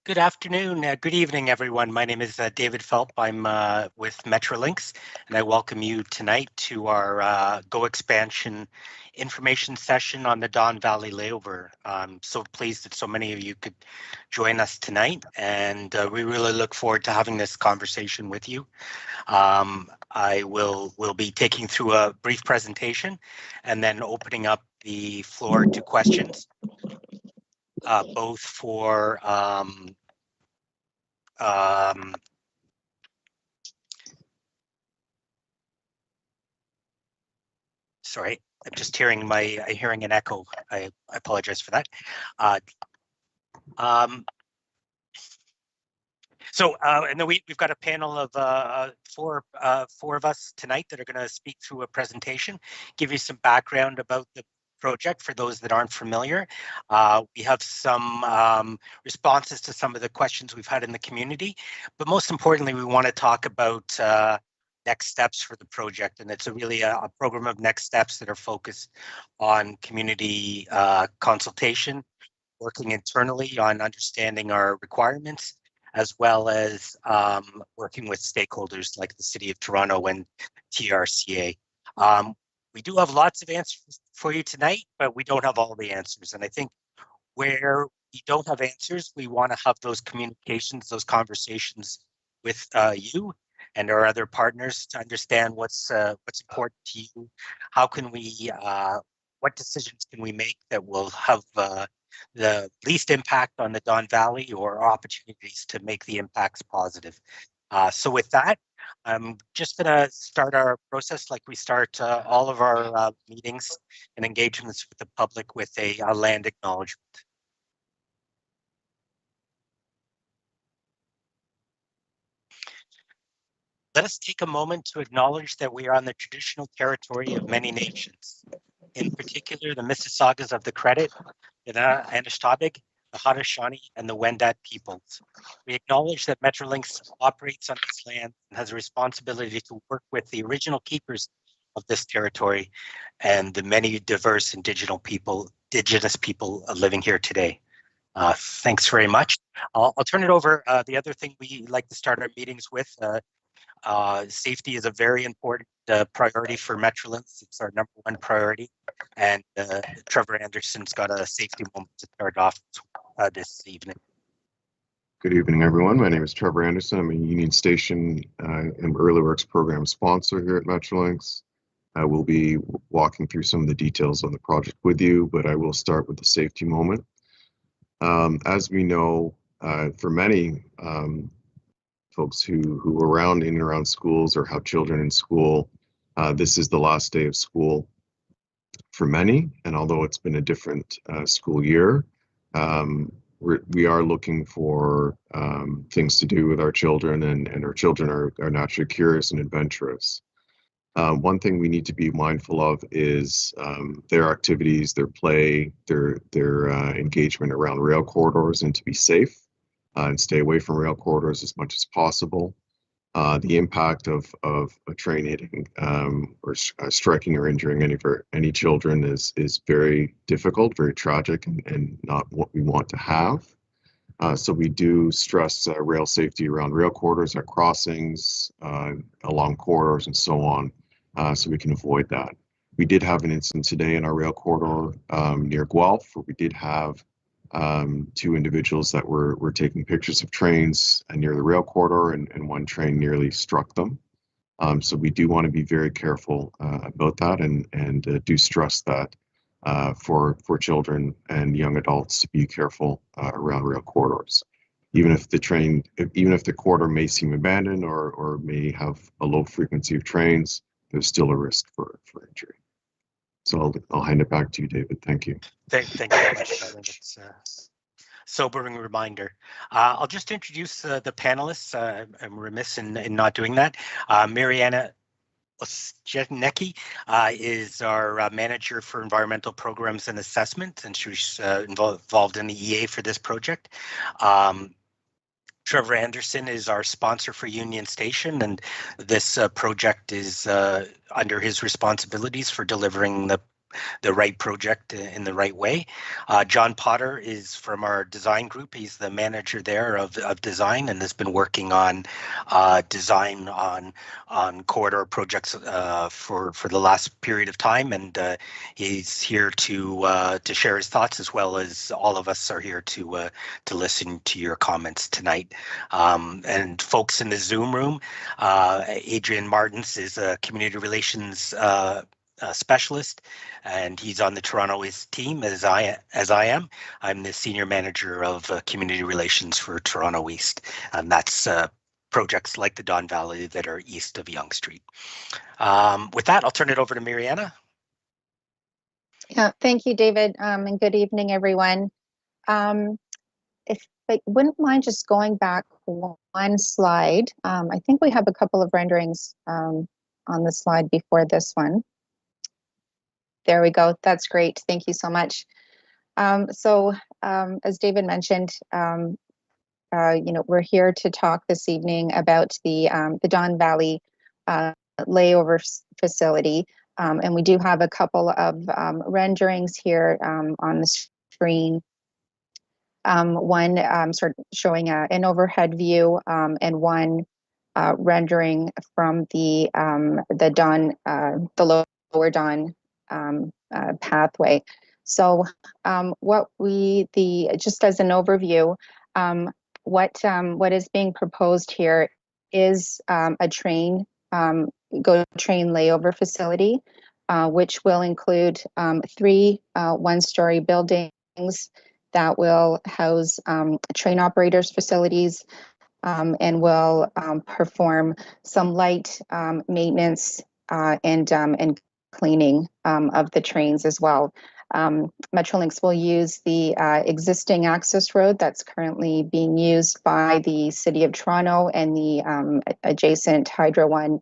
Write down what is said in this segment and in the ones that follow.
Good afternoon, good evening, everyone. My name is David Phelp. I'm with Metrolinx, and I welcome you tonight to our Go Expansion information session on the Don Valley Layover. I'm so pleased that so many of you could join us tonight, and we really look forward to having this conversation with you. I will be taking through a brief presentation and then opening up the floor to questions, both for sorry, I'm just hearing hearing an echo. I apologize for that. Uh, um, and then we've got a panel of four of us tonight that are going to speak through a presentation, give you some background about the project for those that aren't familiar. We have some responses to some of the questions we've had in the community, but most importantly, we want to talk about next steps for the project, and it's really a program of next steps that are focused on community consultation, working internally on understanding our requirements, as well as working with stakeholders like the City of Toronto and TRCA. We do have lots of answers for you tonight, but we don't have all the answers. And I think where we don't have answers, we want to have those communications, those conversations with you and our other partners to understand what's important to you. How can we, what decisions can we make that will have the least impact on the Don Valley, or opportunities to make the impacts positive. So with that, I'm just going to start our process like we start all of our meetings and engagements with the public with a land acknowledgement. Let us take a moment to acknowledge that we are on the traditional territory of many nations, in particular the Mississaugas of the Credit, the Anishtabeg, the Haudenosaunee, and the Wendat peoples. We acknowledge that Metrolinx operates on this land and has a responsibility to work with the original keepers of this territory and the many diverse indigenous people living here today. Thanks very much. I'll turn it over. The other thing we like to start our meetings with, safety is a very important priority for Metrolinx. It's our #1 priority. And Trevor Anderson's got a safety moment to start off this evening. Good evening, everyone. My name is Trevor Anderson. I'm a Union Station and Early Works program sponsor here at Metrolinx. I will be walking through some of the details on the project with you, but I will start with the safety moment. As we know, for many folks who are in and around schools or have children in school, this is the last day of school for many. And although it's been a different school year, we are looking for things to do with our children, and our children are naturally curious and adventurous. One thing we need to be mindful of is their activities, their play, their engagement around rail corridors, and to be safe and stay away from rail corridors as much as possible. The impact of a train hitting or striking or injuring any children is very difficult, very tragic, and not what we want to have. So we do stress rail safety around rail corridors at crossings, along corridors, and so on, so we can avoid that. We did have an incident today in our rail corridor near Guelph, where we did have 2 individuals that were taking pictures of trains near the rail corridor, and one train nearly struck them. So we do want to be very careful about that, and do stress that for children and young adults to be careful around rail corridors. Even if the corridor may seem abandoned or may have a low frequency of trains, there's still a risk for injury. So I'll hand it back to you, David. Thank you. Thank you very much, Kevin. It's a sobering reminder. I'll just introduce the panelists. I'm remiss in not doing that. Mariana Osjenecki is our manager for environmental programs and assessment, and she's involved in the EA for this project. Trevor Anderson is our sponsor for Union Station, and this project is under his responsibilities for delivering the the right project in the right way. John Potter is from our design group. He's the manager there of design and has been working on design on corridor projects for the last period of time, and he's here to share his thoughts, as well as all of us are here to listen to your comments tonight. And folks in the Zoom room, Adrian Martins is a community relations specialist, and he's on the Toronto East team as I am. I'm the senior manager of community relations for Toronto East, and that's projects like the Don Valley that are east of Yonge Street. With that, I'll turn it over to Mariana. Yeah, thank you, David, and good evening, everyone. If I wouldn't mind just going back one slide. I think we have a couple of renderings on the slide before this one. There we go. That's great. Thank you so much. As David mentioned, we're here to talk this evening about the Don Valley layover facility, and we do have a couple of renderings here on the screen. One sort of showing an overhead view, and one rendering from the lower Don pathway. So just as an overview, what is being proposed here is a train layover facility, which will include 3 one-story buildings that will house train operators' facilities, and will perform some light maintenance and cleaning of the trains as well. Metrolinx will use the existing access road that's currently being used by the City of Toronto and the adjacent Hydro One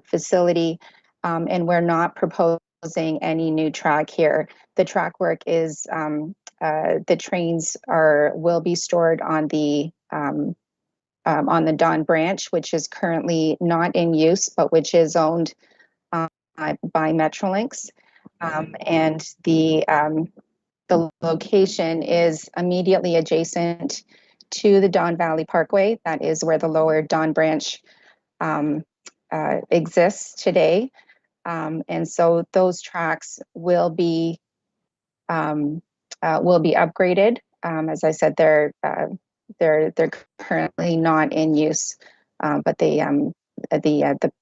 facility, and we're not proposing any new track here. The track work is the trains will be stored on the Don branch, which is currently not in use, but which is owned by Metrolinx, and the location is immediately adjacent to the Don Valley Parkway. That is where the lower Don branch exists today, and so those tracks will be upgraded. As I said, they're currently not in use, but the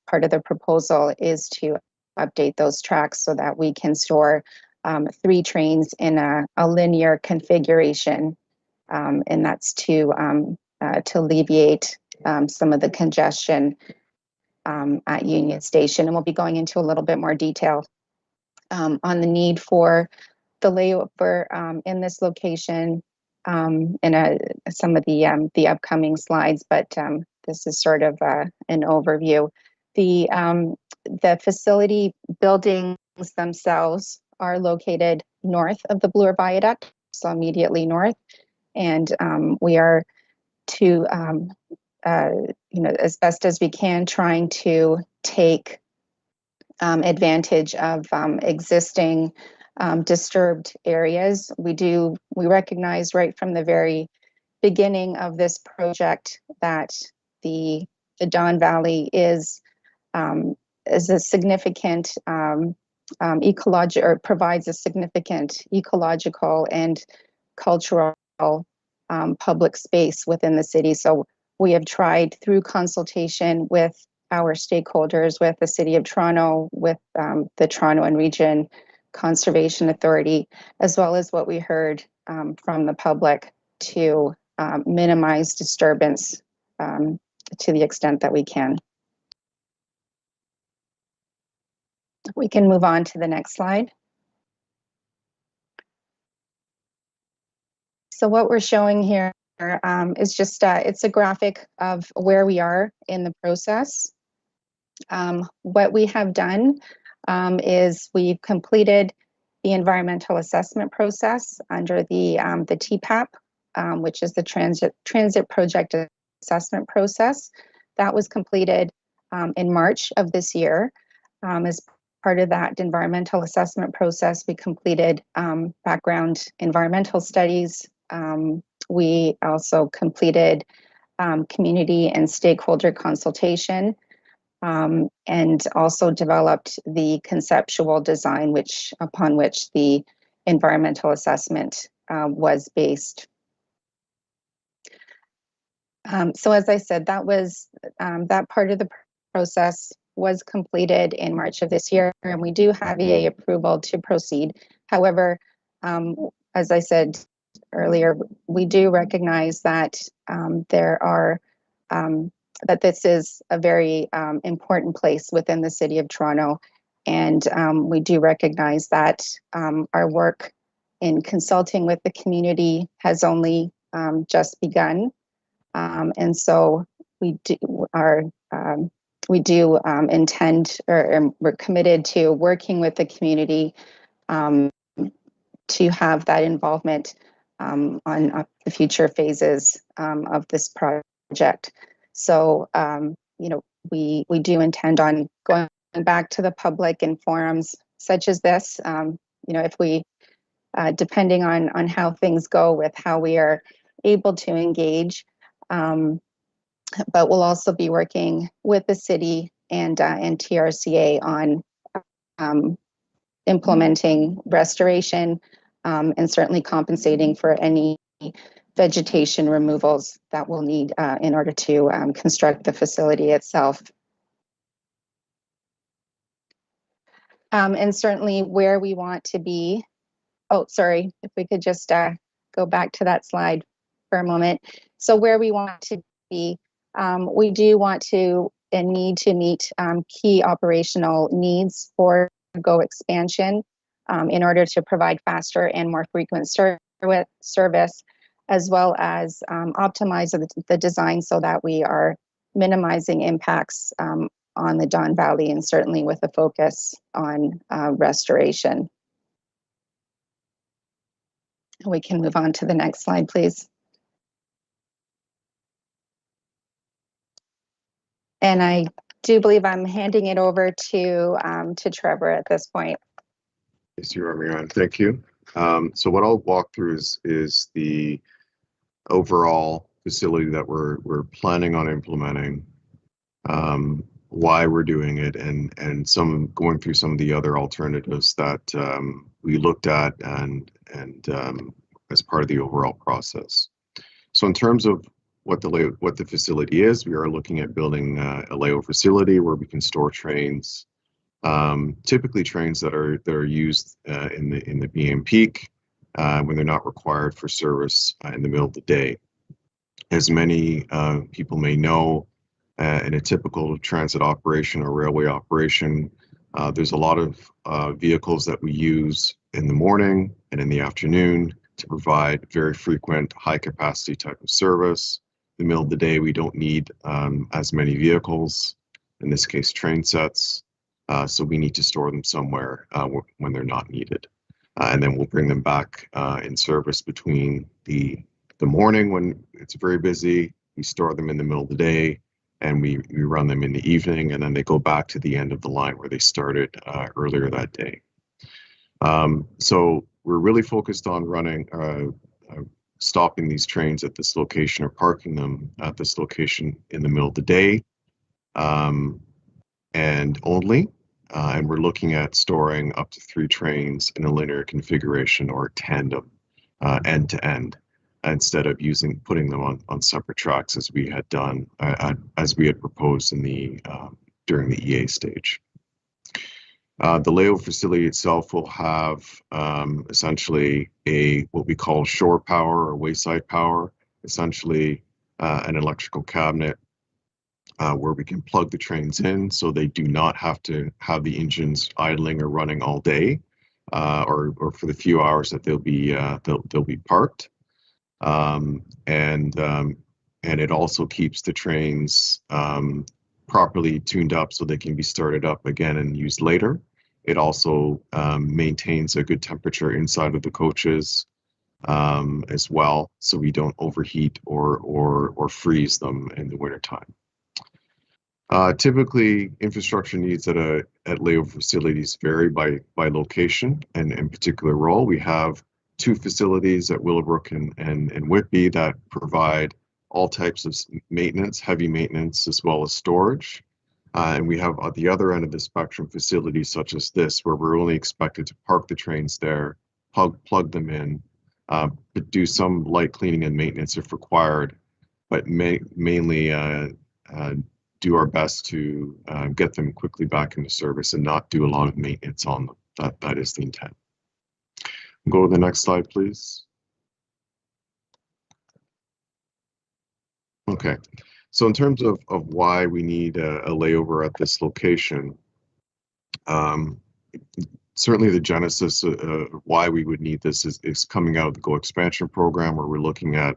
part of the proposal is to update those tracks so that we can store 3 trains in a linear configuration, and that's to alleviate some of the congestion at Union Station. And we'll be going into a little bit more detail on the need for the layover in this location in some of the upcoming slides, but this is sort of an overview. The facility buildings themselves are located north of the Bloor Viaduct, so immediately north, and we are to as best as we can trying to take advantage of existing disturbed areas. We recognize right from the very beginning of this project that the Don Valley is a significant provides a significant ecological and cultural public space within the city. So we have tried through consultation with our stakeholders, with the City of Toronto, with the Toronto and Region Conservation Authority, as well as what we heard from the public, to minimize disturbance to the extent that we can. We can move on to the next slide. So what we're showing here is just it's a graphic of where we are in the process. What we have done is we've completed the environmental assessment process under the TPAP, which is the Transit Project Assessment Process. That was completed in March of this year as part of that environmental assessment process, we completed background environmental studies. We also completed community and stakeholder consultation, and also developed the conceptual design upon which the environmental assessment was based. So as I said, that part of the process was completed in March of this year, and we do have EA approval to proceed. However, as I said earlier, we do recognize that that this is a very important place within the City of Toronto, and we do recognize that our work in consulting with the community has only just begun, and so we do intend, or we're committed to working with the community to have that involvement on the future phases of this project. So, we do intend on going back to the public in forums such as this. If we, depending on how things go with how we are able to engage, but we'll also be working with the city and TRCA on implementing restoration and certainly compensating for any vegetation removals that we'll need in order to construct the facility itself. And certainly where we want to be. Oh, sorry, if we could just go back to that slide for a moment. So where we want to be, we do want to and need to meet key operational needs for GO expansion in order to provide faster and more frequent service, as well as optimize the design so that we are minimizing impacts on the Don Valley, and certainly with a focus on restoration. We can move on to the next slide, please. And I do believe I'm handing it over to Trevor at this point. Yes, you are, Marianne. Thank you. So what I'll walk through is the overall facility that we're planning on implementing, why we're doing it, and going through some of the other alternatives that we looked at and as part of the overall process. So in terms of what the facility is, we are looking at building a layover facility where we can store trains, typically trains that are used in the PM peak when they're not required for service in the middle of the day. As many people may know, in a typical transit operation or railway operation, there's a lot of vehicles that we use in the morning and in the afternoon to provide very frequent, high capacity type of service. In the middle of the day, we don't need as many vehicles, in this case train sets, so we need to store them somewhere when they're not needed. And then we'll bring them back in service between the morning when it's very busy, we store them in the middle of the day, and we run them in the evening, and then they go back to the end of the line where they started earlier that day. So we're really focused on running, stopping these trains at this location or parking them at this location in the middle of the day and only. And we're looking at storing up to 3 trains in a linear configuration or tandem end to end, instead of putting them on separate tracks as we had done, as we had proposed in during the EA stage. The layover facility itself will have essentially what we call shore power or wayside power, essentially an electrical cabinet where we can plug the trains in so they do not have to have the engines idling or running all day, or for the few hours that they'll be parked. And it also keeps the trains properly tuned up so they can be started up again and used later. It also maintains a good temperature inside of the coaches as well, so we don't overheat or freeze them in the wintertime. Typically, infrastructure needs at layover facilities vary by location and in particular role. We have 2 facilities at Willowbrook and Whitby that provide all types of maintenance, heavy maintenance, as well as storage. And we have at the other end of the spectrum facilities such as this, where we're only expected to park the trains there, plug them in, but do some light cleaning and maintenance if required, but mainly do our best to get them quickly back into service and not do a lot of maintenance on them. That is the intent. Go to the next slide, please. Okay, so in terms of why we need a layover at this location, certainly the genesis of why we would need this is coming out of the GO expansion program, where we're looking at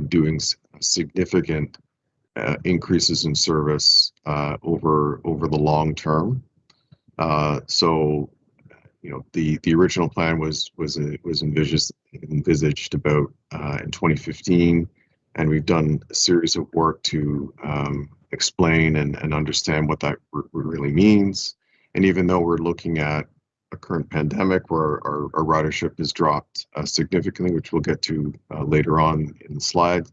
doing significant increases in service over the long term. So, you know, the original plan was envisaged about in 2015, and we've done a series of work to explain and understand what that really means. And even though we're looking at a current pandemic where our ridership has dropped significantly, which we'll get to later on in the slide,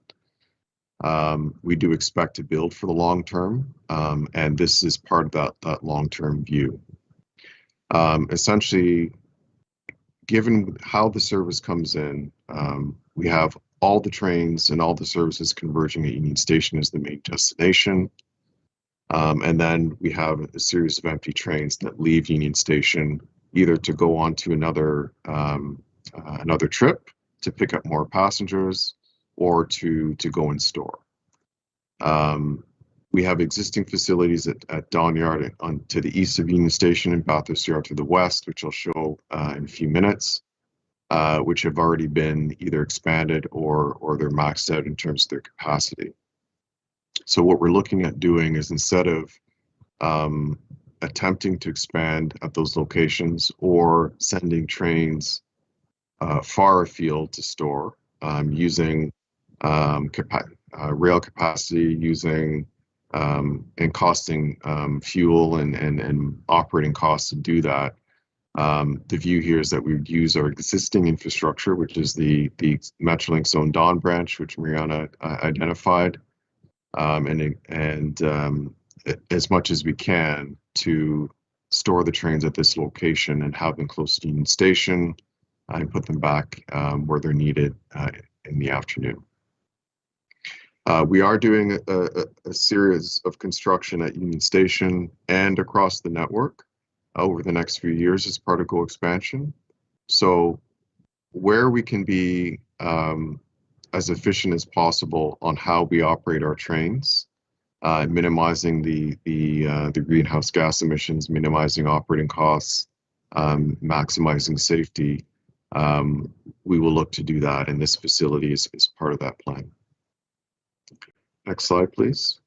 we do expect to build for the long term, and this is part of that long-term view. Essentially, given how the service comes in, we have all the trains and all the services converging at Union Station as the main destination, and then we have a series of empty trains that leave Union Station either to go on to another trip to pick up more passengers, or to go and store. We have existing facilities at Don Yard to the east of Union Station and Bathurst Yard to the west, which I'll show in a few minutes, which have already been either expanded or they're maxed out in terms of their capacity. So what we're looking at doing is, instead of attempting to expand at those locations or sending trains far afield to store, using rail capacity, using and costing fuel and operating costs to do that. The view here is that we would use our existing infrastructure, which is the Metrolinx owned Don branch, which Mariana identified, and as much as we can to store the trains at this location and have them close to Union Station and put them back where they're needed in the afternoon. We are doing a series of construction at Union Station and across the network over the next few years as part of GO expansion. So where we can be as efficient as possible on how we operate our trains, minimizing the greenhouse gas emissions, minimizing operating costs, maximizing safety, we will look to do that, and this facility is part of that plan. Next slide, please.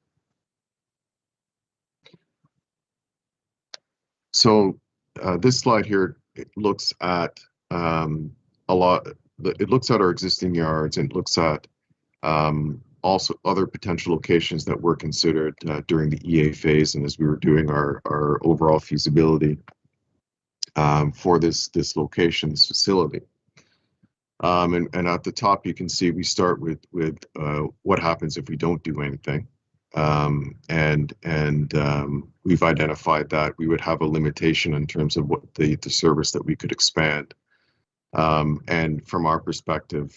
So this slide here, it looks at it looks at our existing yards, and it looks at also other potential locations that were considered during the EA phase and as we were doing our overall feasibility for this location, this facility. And at the top, you can see we start with what happens if we don't do anything. And we've identified that we would have a limitation in terms of what the service that we could expand. And from our perspective,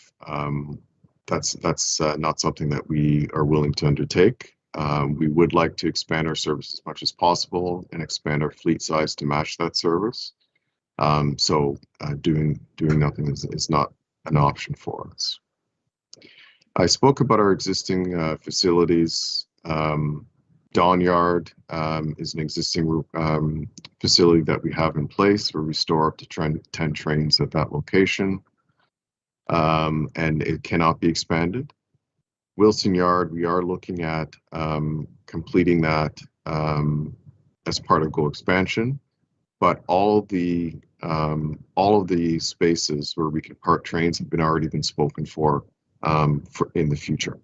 that's not something that we are willing to undertake. We would like to expand our service as much as possible and expand our fleet size to match that service. So doing nothing is not an option for us. I spoke about our existing facilities. Don Yard is an existing facility that we have in place where we store up to 10 trains at that location, and it cannot be expanded. Wilson Yard, we are looking at completing that as part of GO expansion, but all of the spaces where we can park trains have already been spoken for in the future.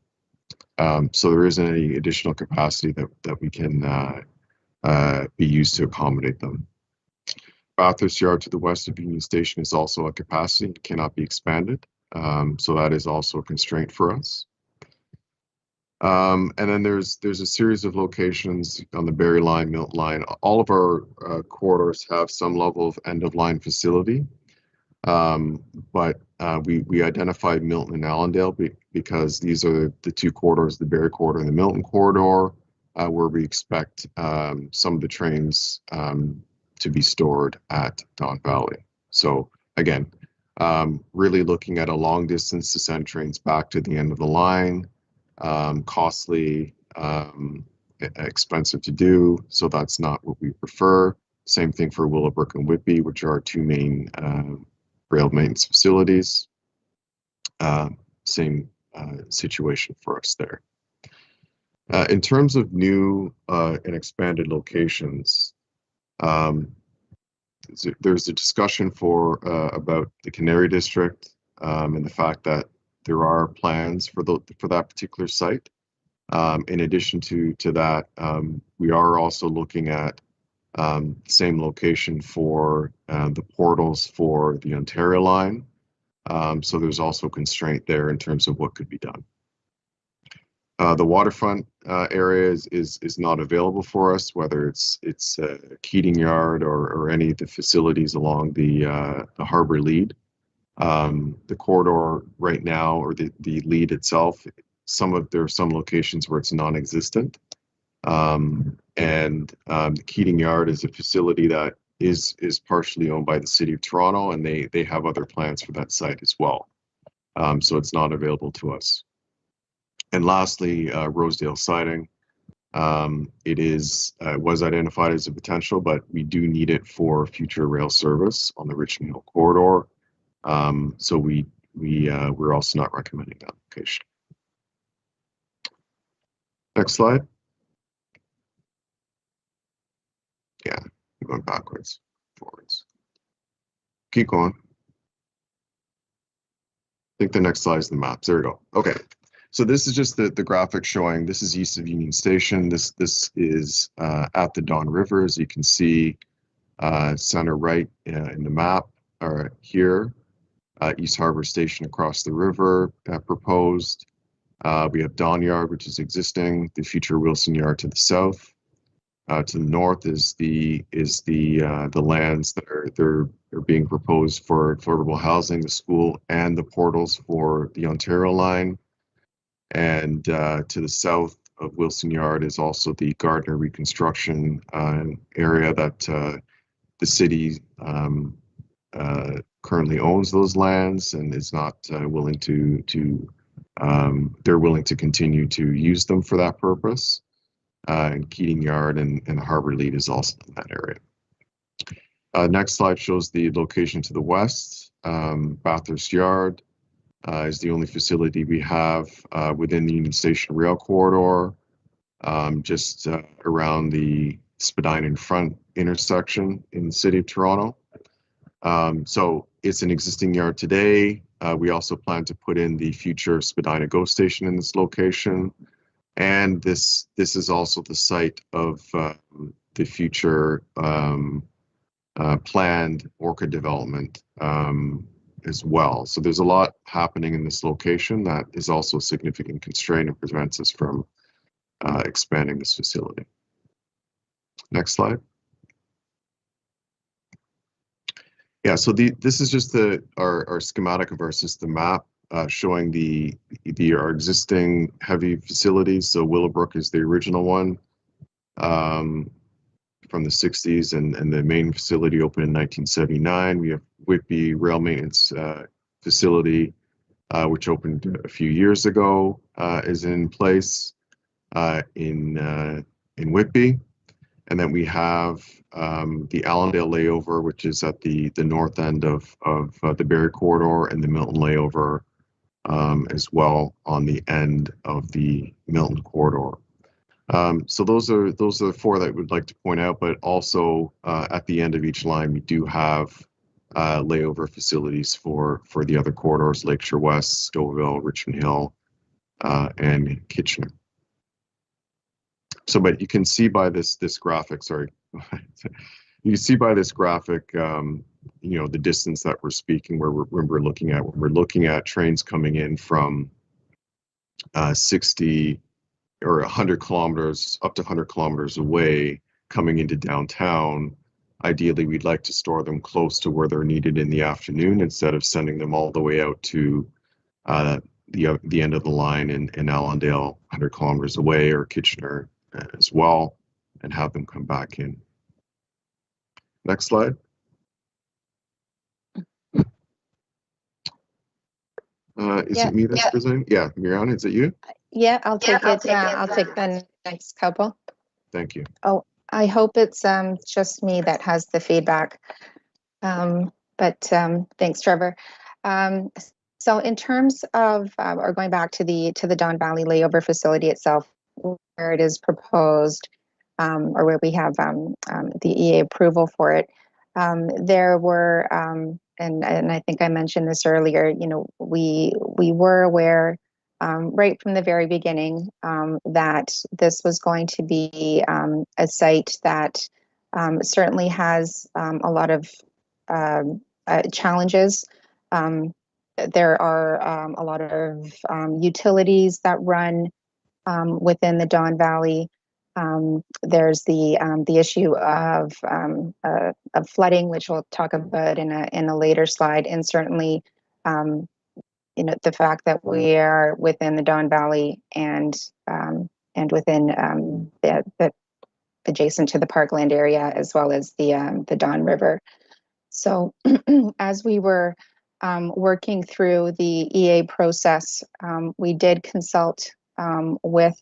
So there isn't any additional capacity that we can be used to accommodate them. Bathurst Yard to the west of Union Station is also a capacity, it cannot be expanded. So that is also a constraint for us. And then there's a series of locations on the Barrie Line, Milton Line. All of our corridors have some level of end-of-line facility, but we identified Milton and Allendale because these are the two corridors, the Barrie corridor and the Milton corridor, where we expect some of the trains to be stored at Don Valley. So again, really looking at a long distance to send trains back to the end of the line. Costly, expensive to do, so that's not what we prefer. Same thing for Willowbrook and Whitby, which are our two main rail maintenance facilities. Same situation for us there. In terms of new and expanded locations, there's a discussion about the Canary District and the fact that there are plans for that particular site. In addition to that, we are also looking at the same location for the portals for the Ontario line. So there's also constraint there in terms of what could be done. The waterfront area is not available for us, whether it's Keating Yard or any of the facilities along the Harbor Lead. The corridor right now, or the lead itself, there are some locations where it's non-existent. The Keating Yard is a facility that is partially owned by the City of Toronto, and they have other plans for that site as well. So it's not available to us. And lastly, Rosedale Siding. It was identified as a potential, but we do need it for future rail service on the Richmond Hill corridor. So we're also not recommending that location. Next slide. Yeah, I'm going backwards, forwards. Keep going. I think the next slide is the maps. There we go. Okay. So this is just the graphic showing, this is east of Union Station. This is at the Don River, as you can see, center right in the map here. East Harbor Station across the river proposed. We have Don Yard, which is existing. The future Wilson Yard to the south. To the north is the lands that are being proposed for affordable housing, the school, and the portals for the Ontario line. And to the south of Wilson Yard is also the Gardner reconstruction area that the city currently owns those lands and is not willing they're willing to continue to use them for that purpose. And Keating Yard and Harbor Lead is also in that area. Next slide shows the location to the west. Bathurst Yard is the only facility we have within the Union Station rail corridor, just around the Spadina and Front intersection in the City of Toronto. So it's an existing yard today. We also plan to put in the future Spadina GO station in this location. And this is also the site of the future planned orchid development as well. So there's a lot happening in this location that is also a significant constraint and prevents us from expanding this facility. Next slide. Yeah, so this is just our schematic of our system map showing our existing heavy facilities. So Willowbrook is the original one from the 60s, and the main facility opened in 1979. We have Whitby Rail Maintenance Facility, which opened a few years ago, is in place in Whitby. And then we have the Allendale Layover, which is at the north end of the Barrie corridor, and the Milton Layover as well on the end of the Milton corridor. So those are the four that we'd like to point out, but also at the end of each line, we do have layover facilities for the other corridors, Lakeshore West, Stouffville, Richmond Hill, and Kitchener. So, but you can see by this graphic, sorry, you can see by this graphic, you know, the distance that we're speaking, where we're looking at, when we're looking at trains coming in from 60 or 100 kilometers, up to 100 kilometers away, coming into downtown. Ideally, we'd like to store them close to where they're needed in the afternoon instead of sending them all the way out to the end of the line in Allendale, 100 kilometers away, or Kitchener as well, and have them come back in. Next slide. Is it me that's presenting? Yeah, Miriam, is it you? Yeah, I'll take it. I'll take the next couple. Thank you. Oh, I hope it's just me that has the feedback. But thanks, Trevor. So in terms of, or going back to the Don Valley Layover facility itself, where it is proposed, or where we have the EA approval for it, there were, and I think I mentioned this earlier, you know, we were aware right from the very beginning that this was going to be a site that certainly has a lot of challenges. There are a lot of utilities that run within the Don Valley. There's the issue of flooding, which we'll talk about in a later slide, and certainly, you know, the fact that we are within the Don Valley and within the adjacent to the parkland area, as well as the Don River. So as we were working through the EA process, we did consult with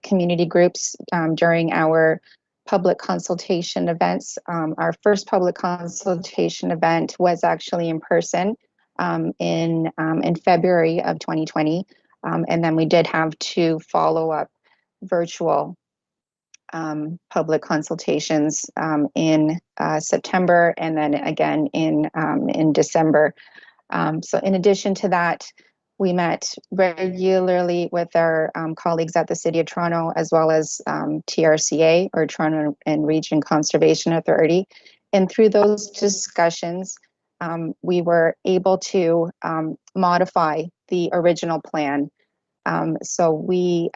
community groups during our public consultation events. Our first public consultation event was actually in person in February of 2020, and then we did have 2 follow-up virtual public consultations in September, and then again in December. So in addition to that, we met regularly with our colleagues at the City of Toronto, as well as TRCA, or Toronto and Region Conservation Authority. And through those discussions, we were able to modify the original plan. So we,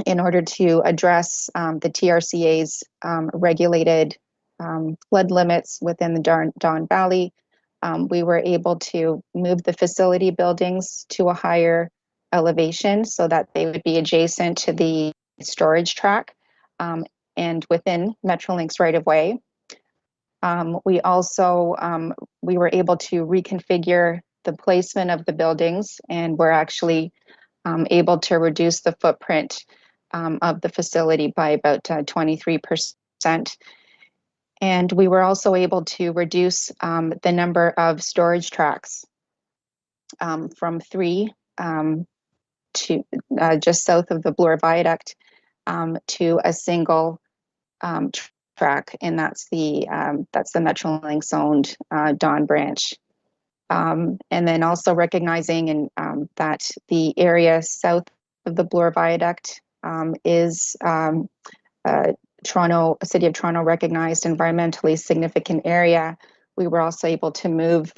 in order to address the TRCA's regulated flood limits within the Don Valley, we were able to move the facility buildings to a higher elevation so that they would be adjacent to the storage track and within Metrolinx right of way. We also, we were able to reconfigure the placement of the buildings, and we're actually able to reduce the footprint of the facility by about 23%. And we were also able to reduce the number of storage tracks from 3 to just south of the Bloor Viaduct to a single track, and that's the Metrolinx owned Don branch. And then also recognizing that the area south of the Bloor Viaduct is City of Toronto recognized environmentally significant area. We were also able to move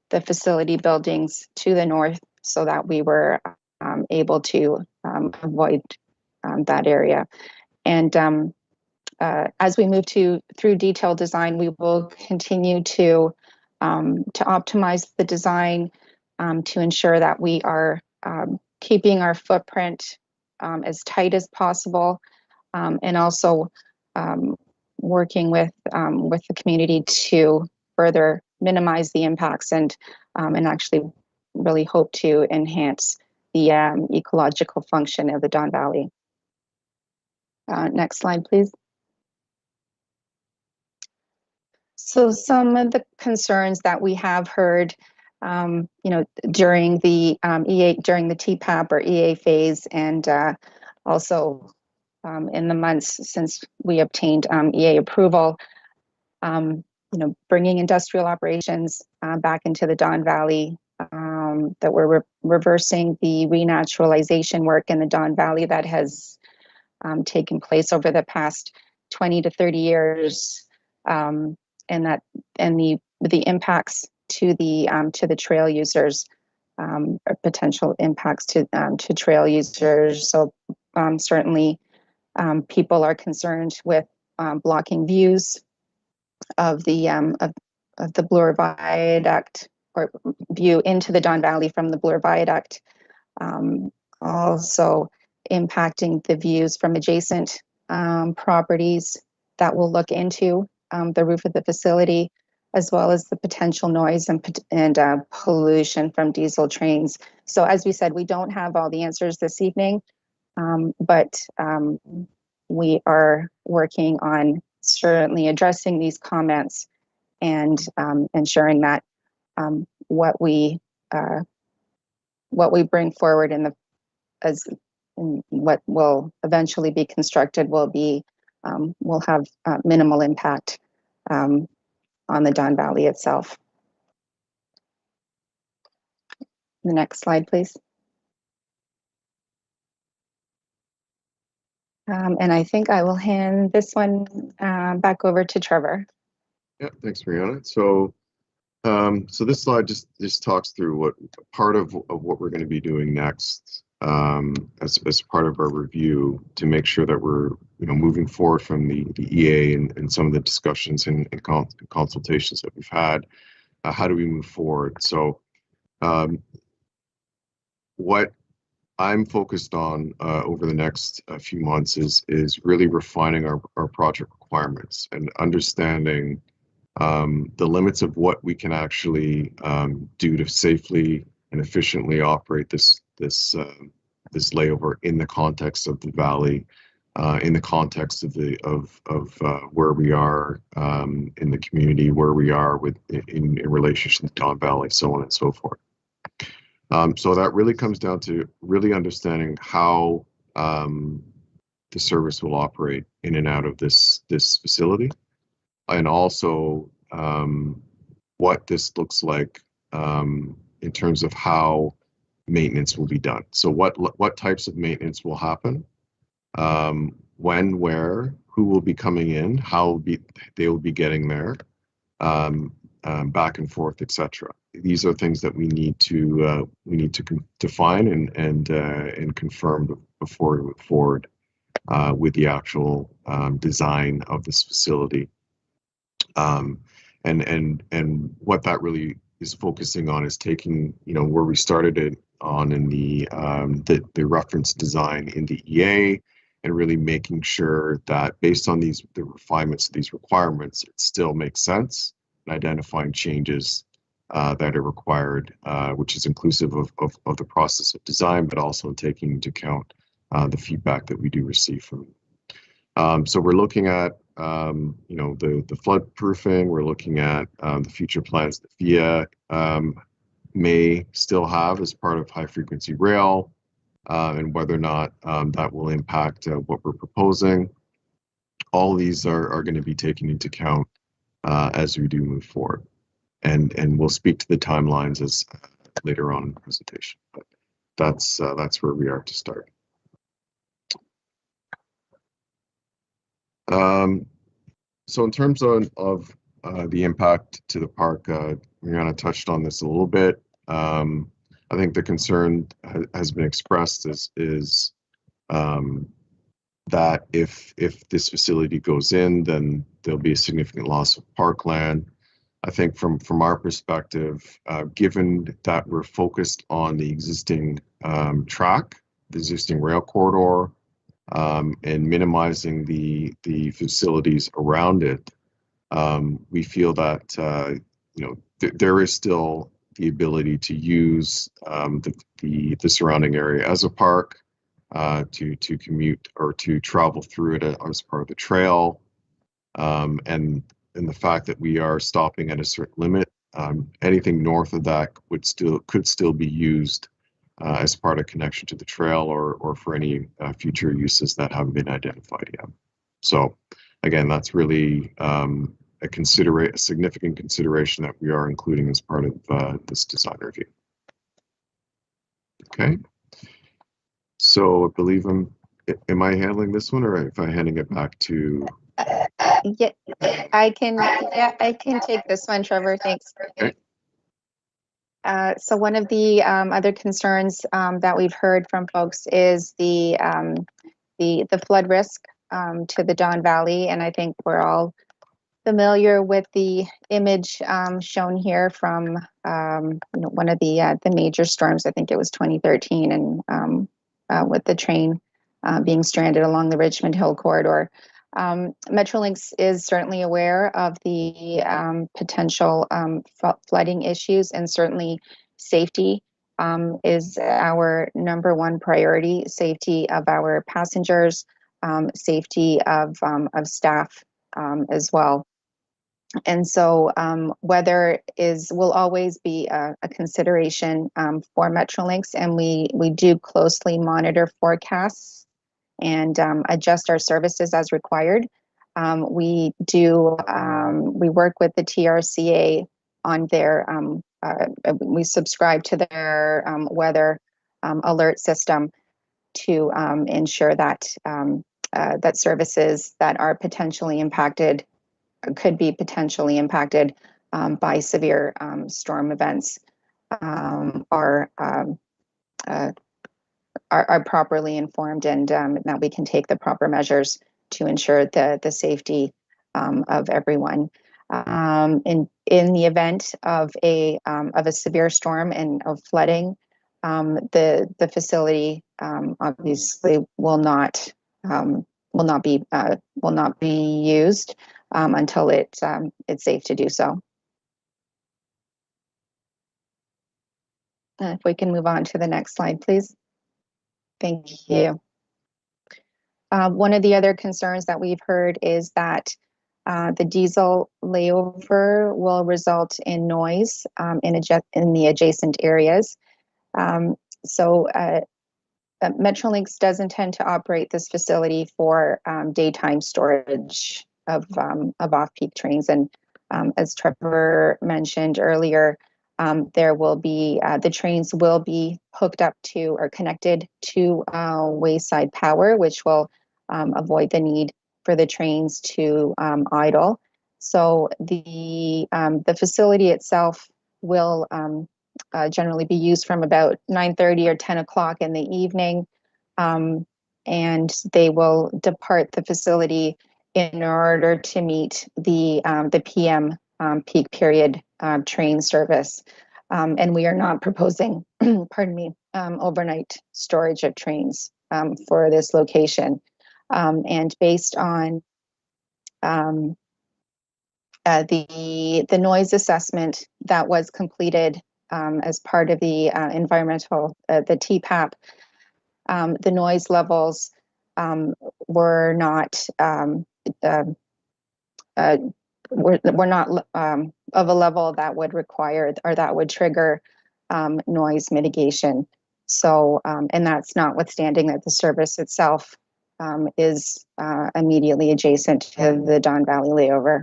the facility buildings to the north so that we were able to avoid that area. And as we move through detailed design, we will continue to optimize the design to ensure that we are keeping our footprint as tight as possible, and also working with the community to further minimize the impacts and actually really hope to enhance the ecological function of the Don Valley. Next slide, please. So some of the concerns that we have heard, you know, during the during the TPAP or EA phase, and also in the months since we obtained EA approval, you know, bringing industrial operations back into the Don Valley, that we're reversing the renaturalization work in the Don Valley that has taken place over the past 20 to 30 years, and the impacts to the trail users, or potential impacts to trail users. So certainly people are concerned with blocking views of the Bloor Viaduct, or view into the Don Valley from the Bloor Viaduct. Also impacting the views from adjacent properties that will look into the roof of the facility, as well as the potential noise and pollution from diesel trains. So as we said, we don't have all the answers this evening, but we are working on certainly addressing these comments and ensuring that what we bring forward in what will eventually be constructed will have minimal impact on the Don Valley itself. The next slide, please. And I think I will hand this one back over to Trevor. Yeah, thanks, Brianna. So this slide just talks through what part of what we're going to be doing next, as part of our review, to make sure that we're moving forward from the EA and some of the discussions and consultations that we've had. How do we move forward? So what I'm focused on over the next few months is really refining our project requirements and understanding the limits of what we can actually do to safely and efficiently operate this layover in the context of the valley, in the context of where we are in the community, where we are in relationship to Don Valley, so on and so forth. So that really comes down to really understanding how the service will operate in and out of this facility, and also what this looks like in terms of how maintenance will be done. So what types of maintenance will happen, when, where, who will be coming in, how they will be getting there, back and forth, etc. These are things that we need to define and confirm before we move forward with the actual design of this facility. And what that really is focusing on is taking where we started it on in the reference design in the EA, and really making sure that based on the refinements of these requirements, it still makes sense, and identifying changes that are required, which is inclusive of the process of design, but also taking into account the feedback that we do receive from them. So we're looking at the flood proofing. We're looking at the future plans that VIA may still have as part of high frequency rail, and whether or not that will impact what we're proposing. All these are going to be taken into account as we do move forward, and we'll speak to the timelines as later on in the presentation. But that's where we are to start. So in terms of the impact to the park, Rihanna touched on this a little bit. I think the concern has been expressed is that if this facility goes in, then there'll be a significant loss of parkland. I think from our perspective, given that we're focused on the existing track, the existing rail corridor, and minimizing the facilities around it, we feel that there is still the ability to use the surrounding area as a park, to commute or to travel through it as part of the trail, and the fact that we are stopping at a certain limit, anything north of that could still be used as part of connection to the trail, or for any future uses that haven't been identified yet. So again, that's really a significant consideration that we are including as part of this design review. Okay. So I believe am I handling this one, or if I'm handing it back to? Yeah, I can. Yeah, I can take this one, Trevor. Thanks. Okay. So one of the other concerns that we've heard from folks is the flood risk to the Don Valley, and I think we're all familiar with the image shown here from one of the major storms. I think it was 2013, and with the train being stranded along the Richmond Hill corridor. Metrolinx is certainly aware of the potential flooding issues, and certainly safety is our number one priority. Safety of our passengers, safety of staff as well. And so weather will always be a consideration for Metrolinx, and we do closely monitor forecasts and adjust our services as required. We work with the TRCA on their, we subscribe to their weather alert system to ensure that that services that are potentially impacted could be potentially impacted by severe storm events are properly informed, and that we can take the proper measures to ensure the safety of everyone. In the event of a severe storm and of flooding, the facility obviously will not be used until it's safe to do so. If we can move on to the next slide, please. Thank you. One of the other concerns that we've heard is that the diesel layover will result in noise in the adjacent areas. Metrolinx does intend to operate this facility for daytime storage of off-peak trains. And as Trevor mentioned earlier, there will be the trains will be hooked up to or connected to wayside power, which will avoid the need for the trains to idle. So the facility itself will generally be used from about 9:30 or 10 o'clock in the evening, and they will depart the facility in order to meet the PM peak period train service. And we are not proposing, pardon me, overnight storage of trains for this location. And based on the noise assessment that was completed as part of the environmental, the TPAP, the noise levels were not were not of a level that would require or that would trigger noise mitigation. So, and that's notwithstanding that the service itself is immediately adjacent to the Don Valley layover.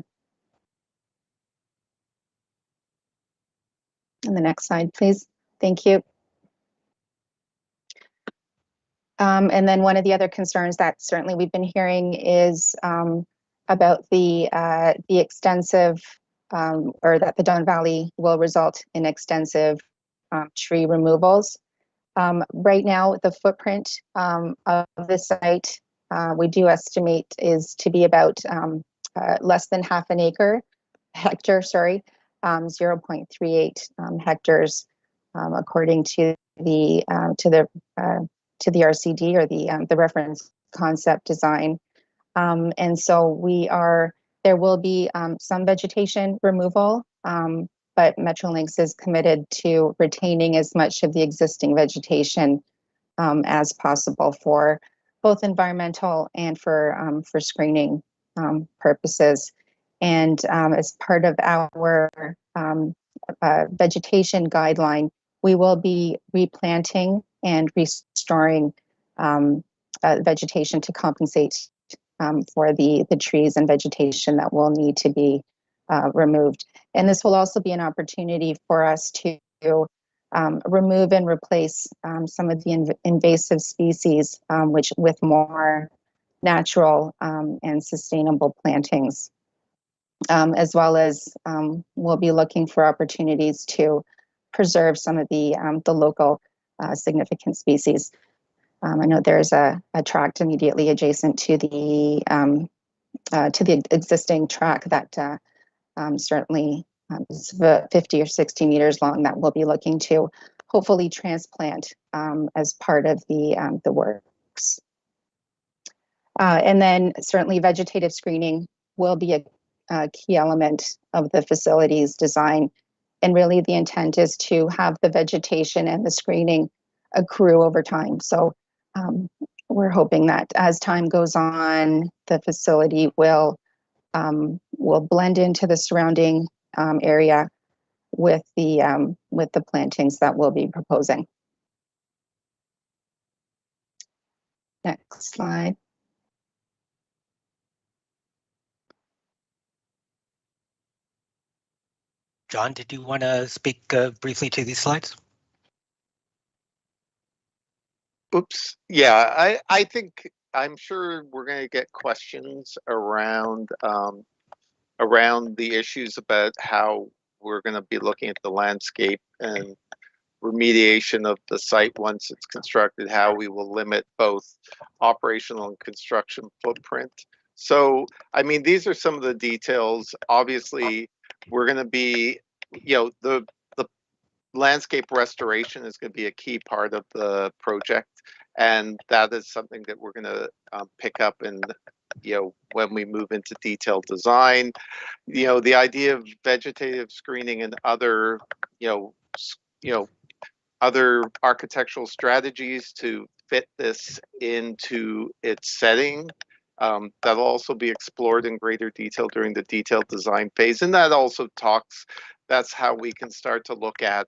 And the next slide, please. Thank you. And then one of the other concerns that certainly we've been hearing is about the extensive, or that the Don Valley will result in extensive tree removals. Right now, the footprint of the site, we do estimate is to be about less than half an hectare, sorry, 0.38 hectares, according to the RCD, or the reference concept design. And so there will be some vegetation removal, but Metrolinx is committed to retaining as much of the existing vegetation as possible for both environmental and for screening purposes. And as part of our vegetation guideline, we will be replanting and restoring vegetation to compensate for the trees and vegetation that will need to be removed. And this will also be an opportunity for us to remove and replace some of the invasive species, which with more natural and sustainable plantings, as well as we'll be looking for opportunities to preserve some of the local significant species. I know there's a tract immediately adjacent to the existing track that certainly is 50 or 60 meters long that we'll be looking to hopefully transplant as part of the works. And then certainly vegetative screening will be a key element of the facility's design. And really the intent is to have the vegetation and the screening accrue over time. So we're hoping that as time goes on, the facility will blend into the surrounding area with the plantings that we'll be proposing. Next slide. John, did you want to speak briefly to these slides? Oops. Yeah, I think I'm sure we're going to get questions around around the issues about how we're going to be looking at the landscape and remediation of the site once it's constructed, how we will limit both operational and construction footprint. So, I mean, these are some of the details. Obviously, we're going to be, you know, the landscape restoration is going to be a key part of the project, and that is something that we're going to pick up in, you know, when we move into detailed design. You know, the idea of vegetative screening and other, you know, other architectural strategies to fit this into its setting. That'll also be explored in greater detail during the detailed design phase. And that also talks, that's how we can start to look at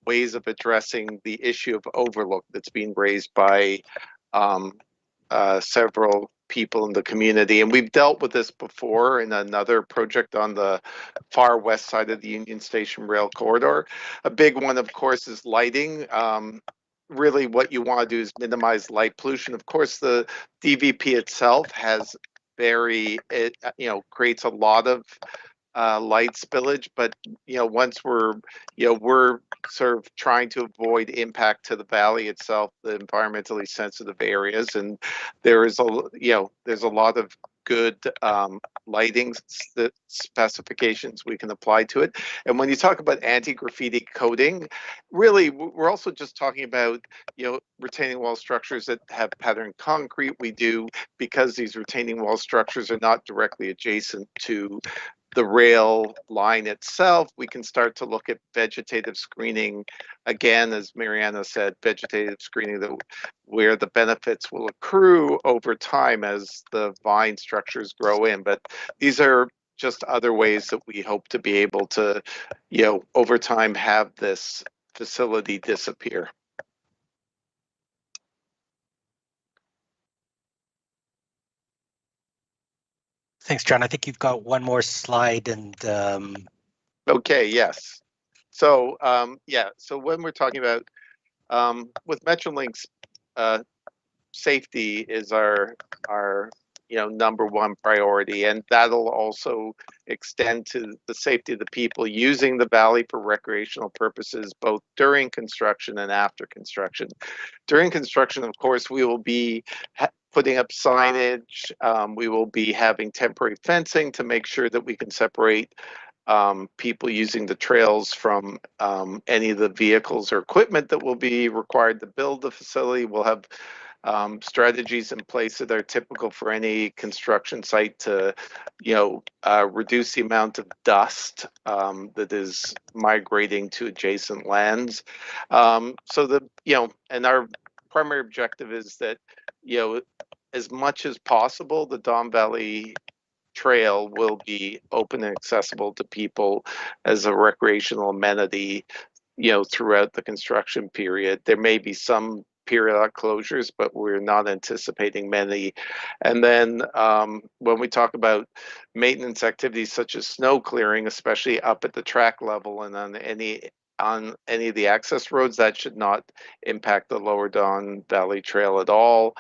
ways of addressing the issue of overlook that's being raised by several people in the community. And we've dealt with this before in another project on the far west side of the Union Station rail corridor. A big one, of course, is lighting. Really what you want to do is minimize light pollution. Of course, the DVP itself has creates a lot of light spillage, but once we're sort of trying to avoid impact to the valley itself, the environmentally sensitive areas, and there's a lot of good lighting specifications we can apply to it. And when you talk about anti-graffiti coating, really we're also just talking about retaining wall structures that have patterned concrete. We do, because these retaining wall structures are not directly adjacent to the rail line itself, we can start to look at vegetative screening. Again, as Mariana said, vegetative screening where the benefits will accrue over time as the vine structures grow in. But these are just other ways that we hope to be able to, over time have this facility disappear. Thanks, John. I think you've got one more slide and Okay, yes. So so when we're talking about with Metrolinx, safety is our number one priority, and that'll also extend to the safety of the people using the valley for recreational purposes, both during construction and after construction. During construction, of course, we will be putting up signage. We will be having temporary fencing to make sure that we can separate people using the trails from any of the vehicles or equipment that will be required to build the facility. We'll have strategies in place that are typical for any construction site to, reduce the amount of dust that is migrating to adjacent lands. And our primary objective is that, as much as possible, the Don Valley Trail will be open and accessible to people as a recreational amenity, throughout the construction period. There may be some periodic closures, but we're not anticipating many. And then when we talk about maintenance activities such as snow clearing, especially up at the track level and on any on any of the access roads. That should not impact the Lower Don Valley Trail at all.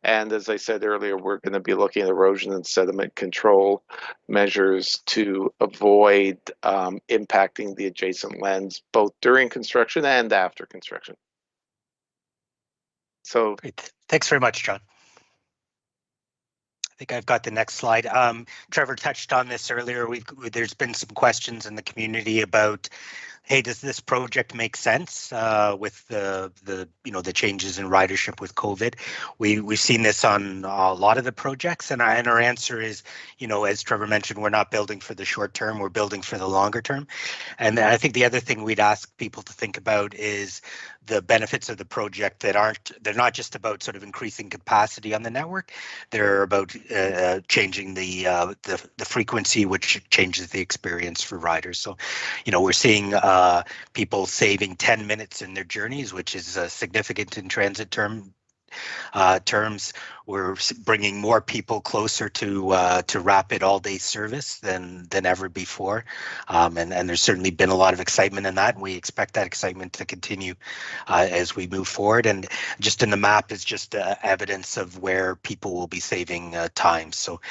And as I said earlier, we're going to be looking at erosion and sediment control measures to avoid impacting the adjacent lands, both during construction and after construction. So Great. Thanks very much, John. I think I've got the next slide. Trevor touched on this earlier. There's been some questions in the community about, hey, does this project make sense with the changes in ridership with COVID? We've seen this on a lot of the projects, and our answer is, as Trevor mentioned, we're not building for the short term, we're building for the longer term. And I think the other thing we'd ask people to think about is the benefits of the project they're not just about sort of increasing capacity on the network, they're about changing the frequency, which changes the experience for riders. So, we're seeing people saving 10 minutes in their journeys, which is significant in transit terms. We're bringing more people closer to rapid all-day service than ever before, and there's certainly been a lot of excitement in that, and we expect that excitement to continue as we move forward. And just in the map is just evidence of where people will be saving time. So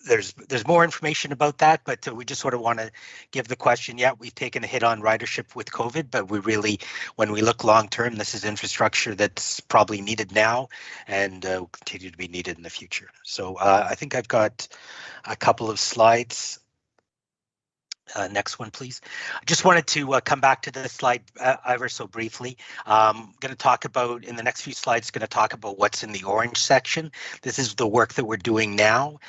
there's more information about that, but we just sort of want to give the question, yeah, we've taken a hit on ridership with COVID, but we really, when we look long term, this is infrastructure that's probably needed now and will continue to be needed in the future. So I think I've got a couple of slides. Next one, please. I just wanted to come back to this slide ever so briefly. I'm going to talk about, in the next few slides, going to talk about what's in the orange section. This is the work that we're doing now.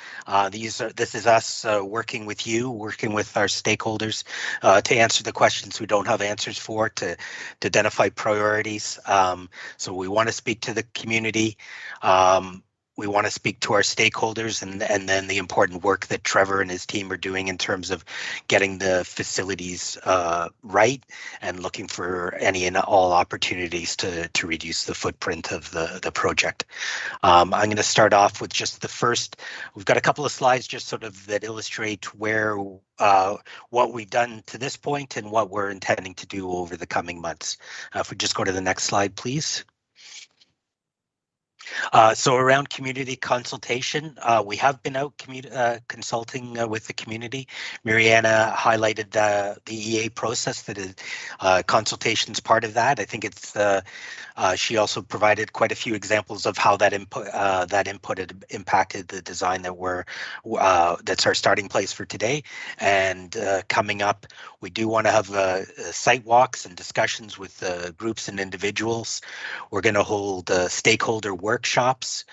This is us working with you, working with our stakeholders to answer the questions we don't have answers for, to identify priorities. So we want to speak to the community. We want to speak to our stakeholders and then the important work that Trevor and his team are doing in terms of getting the facilities right and looking for any and all opportunities to reduce the footprint of the project. I'm going to start off with just the first. We've got a couple of slides just sort of that illustrate where what we've done to this point and what we're intending to do over the coming months. If we just go to the next slide, please. So around community consultation, we have been out consulting with the community. Mariana highlighted the EA process that is consultation is part of that. I think it's she also provided quite a few examples of how that input had impacted the design that's our starting place for today. And coming up, we do want to have site walks and discussions with groups and individuals. We're going to hold stakeholder workshops.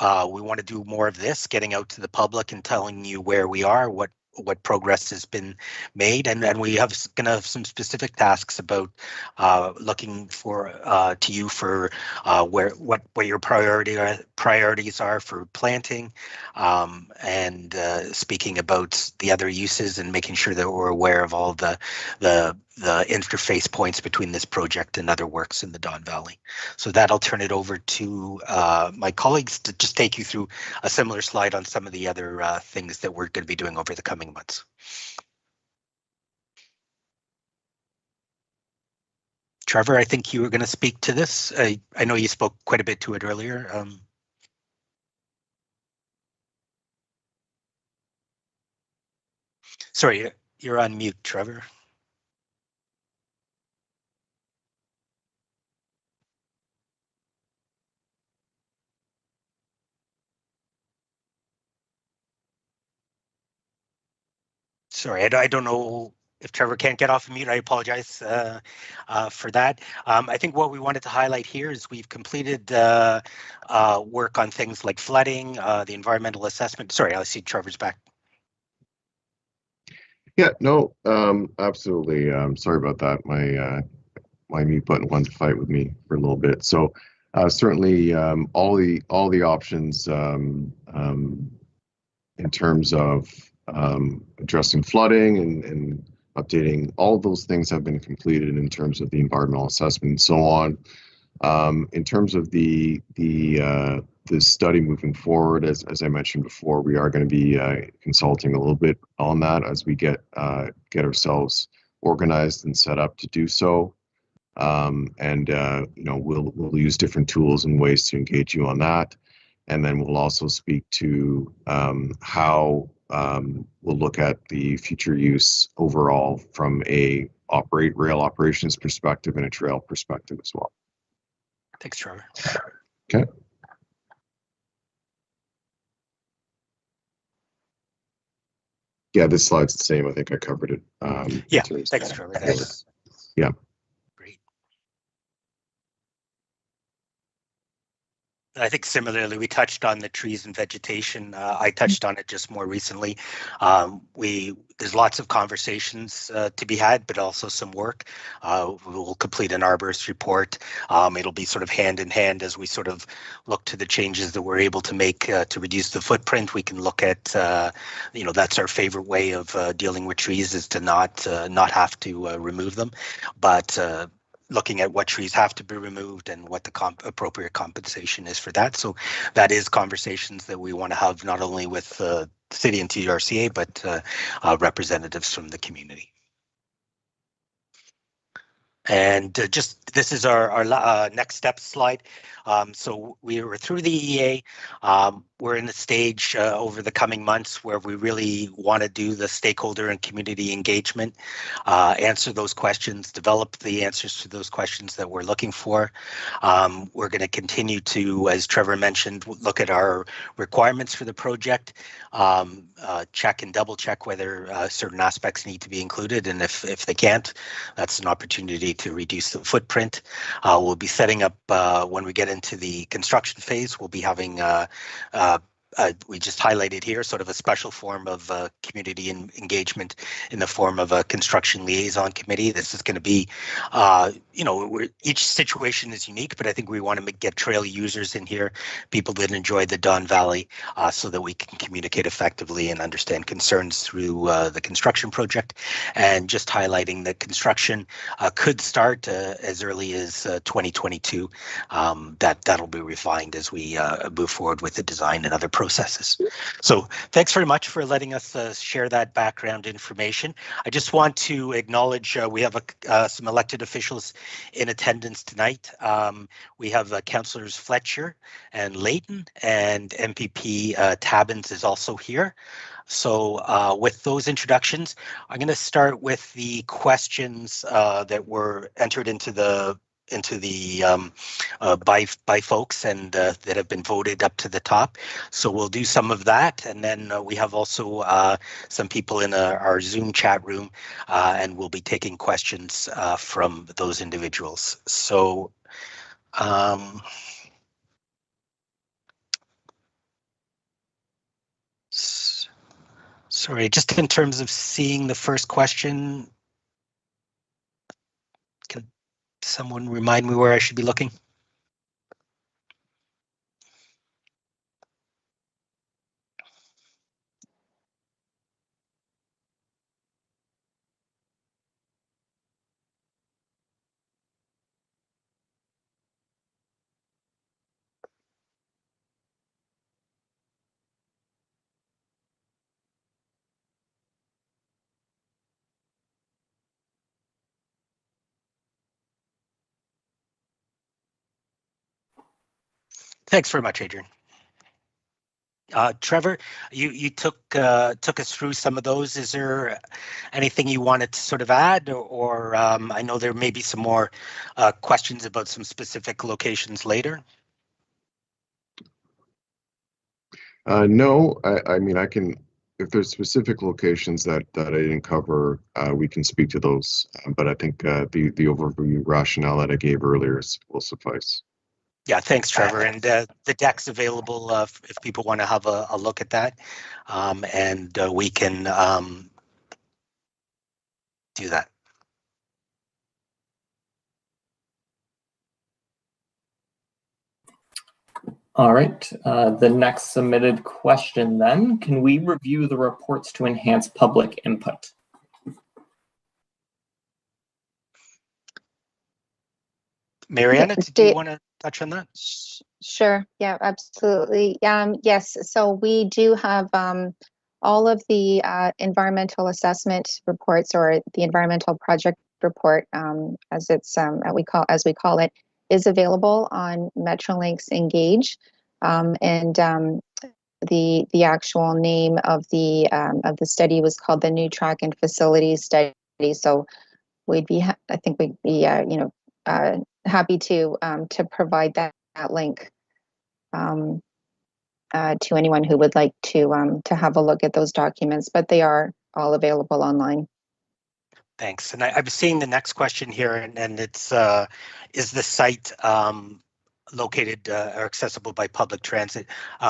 We want to do more of this, getting out to the public and telling you where we are, what progress has been made, and then we have going to have some specific tasks about looking for to you for what your priorities are for planting, and speaking about the other uses and making sure that we're aware of all the interface points between this project and other works in the Don Valley. So that I'll turn it over to my colleagues to just take you through a similar slide on some of the other things that we're going to be doing over the coming months. Trevor, I think you were going to speak to this. I know you spoke quite a bit to it earlier. Sorry, you're on mute, Trevor. Sorry, I don't know if Trevor can't get off of mute. I apologize for that. I think what we wanted to highlight here is we've completed work on things like flooding, the environmental assessment. Sorry, I see Trevor's back. Yeah, no, absolutely. Sorry about that. My mute button wanted to fight with me for a little bit. So certainly all the options in terms of addressing flooding and updating, all of those things have been completed in terms of the environmental assessment and so on. In terms of the study moving forward, as I mentioned before, we are going to be consulting a little bit on that as we get ourselves organized and set up to do so. You know, we'll use different tools and ways to engage you on that. And then we'll also speak to how we'll look at the future use overall from a rail operations perspective and a trail perspective as well. Thanks, Trevor. Okay. Yeah, this slide's the same. I think I covered it. Yeah, thanks, Trevor. That's yeah. Great. I think similarly, we touched on the trees and vegetation. I touched on it just more recently. There's lots of conversations to be had, but also some work. We'll complete an arborist report. It'll be sort of hand in hand as we sort of look to the changes that we're able to make to reduce the footprint. We can look at, you know, that's our favorite way of dealing with trees, is to not have to remove them, but looking at what trees have to be removed and what the appropriate compensation is for that. So that is conversations that we want to have not only with the city and TRCA, but representatives from the community. And just this is our next step slide. So we were through the EA. We're in the stage over the coming months where we really want to do the stakeholder and community engagement, answer those questions, develop the answers to those questions that we're looking for. We're going to continue to, as Trevor mentioned, look at our requirements for the project, check and double check whether certain aspects need to be included, and if they can't, that's an opportunity to reduce the footprint. We'll be setting up, when we get into the construction phase, we'll be having we just highlighted here sort of a special form of community engagement in the form of a construction liaison committee. This is going to be, you know, each situation is unique, but I think we want to get trail users in here, people that enjoy the Don Valley, so that we can communicate effectively and understand concerns through the construction project. And just highlighting that construction could start as early as 2022. That'll be refined as we move forward with the design and other processes. So thanks very much for letting us share that background information. I just want to acknowledge we have some elected officials in attendance tonight. We have Councillors Fletcher and Layton, and MPP Tabbins is also here. So with those introductions, I'm going to start with the questions that were entered into the by folks and that have been voted up to the top. So we'll do some of that, and then we have also some people in our Zoom chat room, and we'll be taking questions from those individuals. So sorry, just in terms of seeing the first question, can someone remind me where I should be looking? Thanks very much, Adrian. Trevor, you took us through some of those. Is there anything you wanted to sort of add, or I know there may be some more questions about some specific locations later? No, I mean, I can, if there's specific locations that I didn't cover, we can speak to those. But I think the overview rationale that I gave earlier will suffice. Yeah, thanks, Trevor. And the deck's available if people want to have a look at that, and we can do that. All right, the next submitted question then, can we review the reports to enhance public input? Mariana, do you want to touch on that? Sure. Yeah, absolutely. Yes. So we do have all of the environmental assessment reports, or the environmental project report, as we call it, is available on Metrolinx Engage, and the actual name of the study was called the New Track and Facilities Study. So I think we'd be happy to provide that link to anyone who would like to have a look at those documents, but they are all available online. Thanks. And I'm seeing the next question here, and it's, is the site located or accessible by public transit?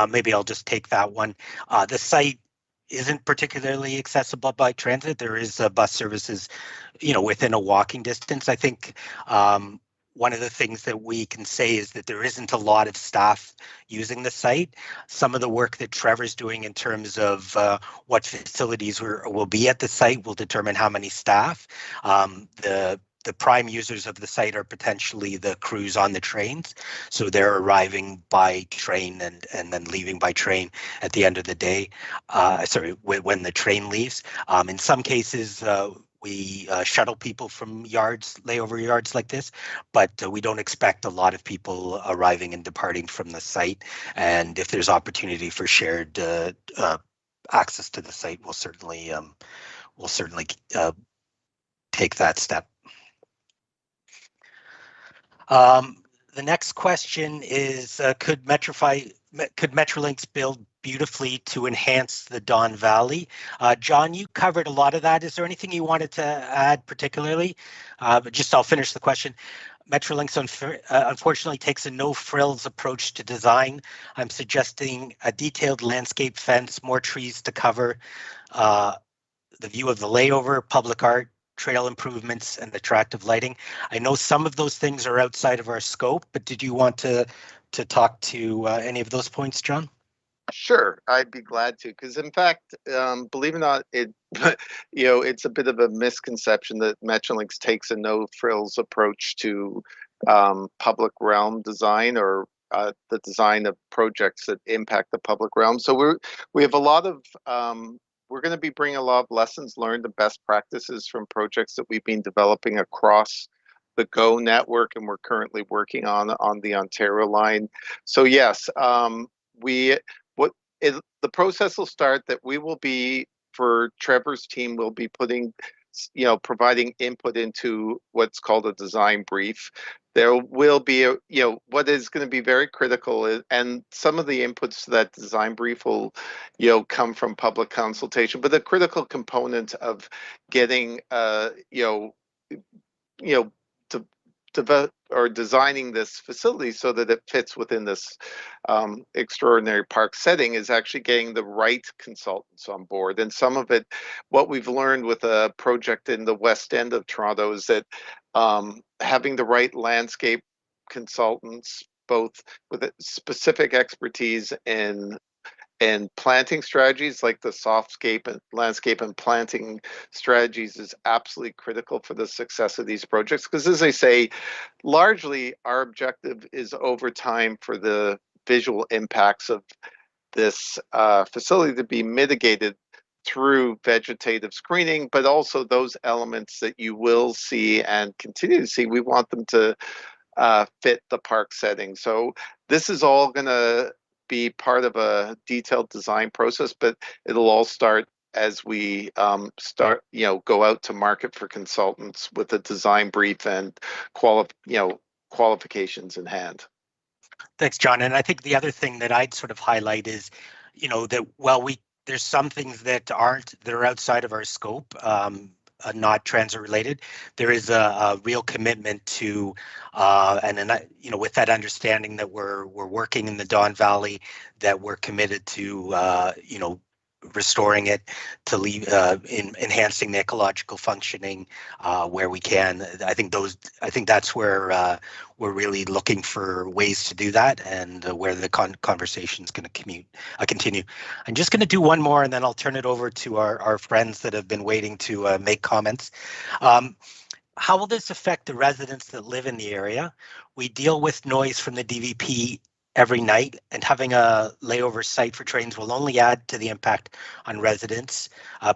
Maybe I'll just take that one. The site isn't particularly accessible by transit. There is bus services, within a walking distance. I think one of the things that we can say is that there isn't a lot of staff using the site. Some of the work that Trevor's doing in terms of what facilities will be at the site will determine how many staff. The prime users of the site are potentially the crews on the trains. So they're arriving by train and then leaving by train at the end of the day. When the train leaves. In some cases, we shuttle people from layover yards like this, but we don't expect a lot of people arriving and departing from the site. And if there's opportunity for shared access to the site, we'll certainly take that step. The next question is, could Metrolinx build beautifully to enhance the Don Valley? John, you covered a lot of that. Is there anything you wanted to add particularly? I'll finish the question. Metrolinx unfortunately takes a no-frills approach to design. I'm suggesting a detailed landscape fence, more trees to cover, the view of the layover, public art, trail improvements, and attractive lighting. I know some of those things are outside of our scope, but did you want to talk to any of those points, John? Sure, I'd be glad to, because in fact, believe it or not, it's a bit of a misconception that Metrolinx takes a no-frills approach to public realm design, or the design of projects that impact the public realm. So we have a lot of we're going to be bringing a lot of lessons learned and best practices from projects that we've been developing across the GO network, and we're currently working on the Ontario line. So yes, the process will start that we will be, for Trevor's team, will be providing input into what's called a design brief. There will be what is going to be very critical, and some of the inputs to that design brief will come from public consultation, but the critical component of getting designing this facility so that it fits within this extraordinary park setting is actually getting the right consultants on board. And some of it, what we've learned with a project in the West End of Toronto, is that having the right landscape consultants, both with specific expertise in planting strategies like the softscape and landscape and planting strategies, is absolutely critical for the success of these projects. Because as I say, largely our objective is over time for the visual impacts of this facility to be mitigated through vegetative screening, but also those elements that you will see and continue to see, we want them to fit the park setting. So this is all going to be part of a detailed design process, but it'll all start as we go out to market for consultants with a design brief and qualifications in hand. Thanks, John. And I think the other thing that I'd sort of highlight is, that there's some things that are outside of our scope, not transit related. There is a real commitment to, with that understanding that we're working in the Don Valley, that we're committed to, restoring it, to enhancing the ecological functioning where we can. I think that's where we're really looking for ways to do that, and where the conversation is going to continue. I'm just going to do one more, and then I'll turn it over to our friends that have been waiting to make comments. How will this affect the residents that live in the area? We deal with noise from the DVP every night, and having a layover site for trains will only add to the impact on residents.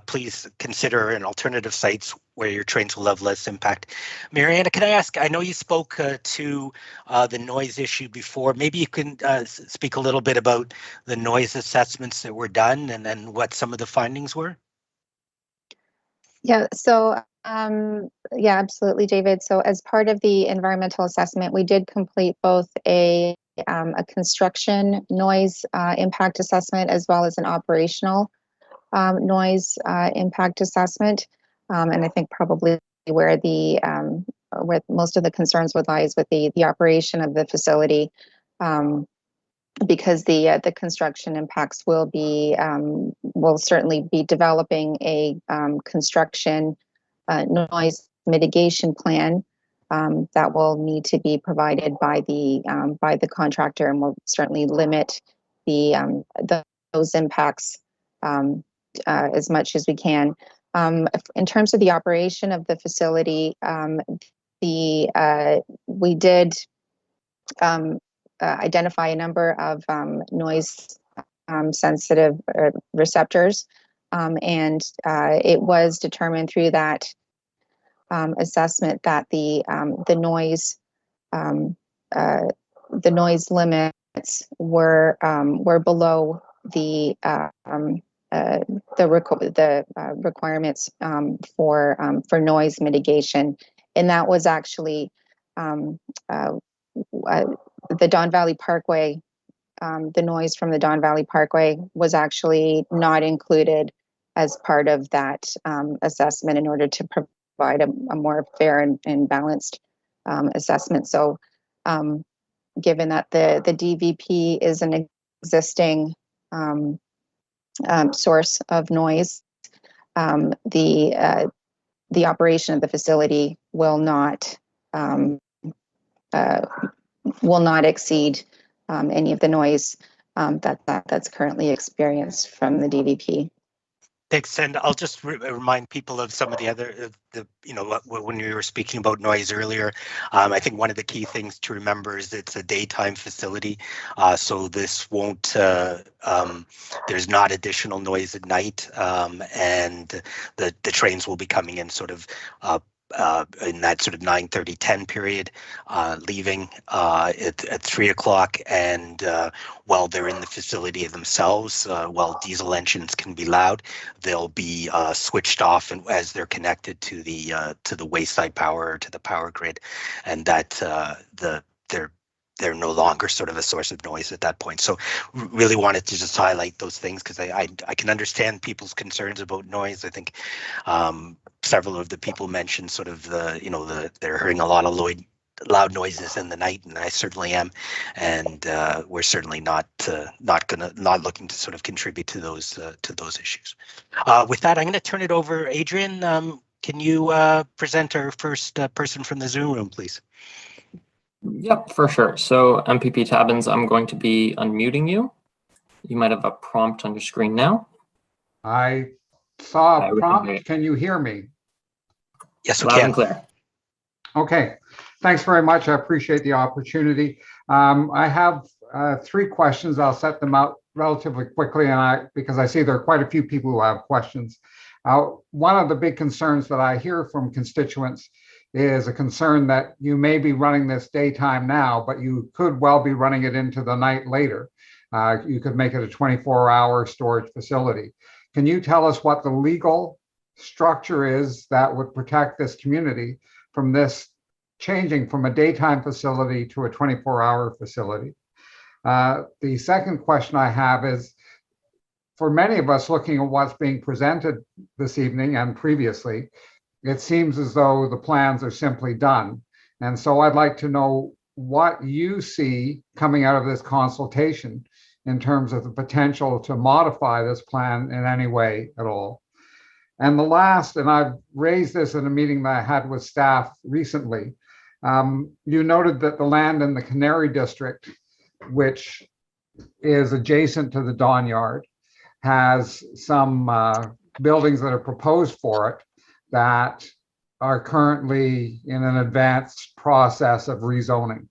Please consider an alternative sites where your trains will have less impact. Mariana, can I ask, I know you spoke to the noise issue before. Maybe you can speak a little bit about the noise assessments that were done and then what some of the findings were? Yeah, so yeah, absolutely, David. So as part of the environmental assessment, we did complete both a construction noise impact assessment as well as an operational noise impact assessment. And I think probably where where most of the concerns would lie is with the operation of the facility. Because the construction impacts will certainly be developing a construction noise mitigation plan that will need to be provided by the contractor, and will certainly limit those impacts as much as we can. In terms of the operation of the facility, we did identify a number of noise sensitive receptors, and it was determined through that assessment that the noise limits were below the requirements for noise mitigation, and that was actually the Don Valley Parkway. The noise from the Don Valley Parkway was actually not included as part of that assessment in order to provide a more fair and balanced assessment. So given that the DVP is an existing source of noise, the operation of the facility will not exceed any of the noise that's currently experienced from the DVP. Thanks, and I'll just remind people of some of the other, when we were speaking about noise earlier, I think one of the key things to remember is it's a daytime facility, so this won't, there's not additional noise at night, and the trains will be coming in sort of in that sort of 9:30, 10 period, leaving at 3 o'clock, and while they're in the facility themselves, while diesel engines can be loud, they'll be switched off and as they're connected to the wayside power or to the power grid, and that they're no longer sort of a source of noise at that point. So really wanted to just highlight those things because I can understand people's concerns about noise. I think several of the people mentioned sort of they're hearing a lot of loud noises in the night, and I certainly am, and we're certainly not looking to sort of contribute to those issues. With that, I'm going to turn it over. Adrian, can you present our first person from the Zoom room, please? Yep, for sure. So MPP Tabbins, I'm going to be unmuting you. You might have a prompt on your screen now. I saw a prompt. Can you hear me? Yes, we Loud can. and clear. Okay, thanks very much. I appreciate the opportunity. I have 3 questions. I'll set them out relatively quickly, and because I see there are quite a few people who have questions. One of the big concerns that I hear from constituents is a concern that you may be running this daytime now, but you could well be running it into the night later. You could make it a 24-hour storage facility. Can you tell us what the legal structure is that would protect this community from this changing from a daytime facility to a 24-hour facility? The second question I have is, for many of us looking at what's being presented this evening and previously, it seems as though the plans are simply done. And so I'd like to know what you see coming out of this consultation in terms of the potential to modify this plan in any way at all. And the last, and I've raised this in a meeting that I had with staff recently, you noted that the land in the Canary District, which is adjacent to the Don Yard, has some buildings that are proposed for it that are currently in an advanced process of rezoning.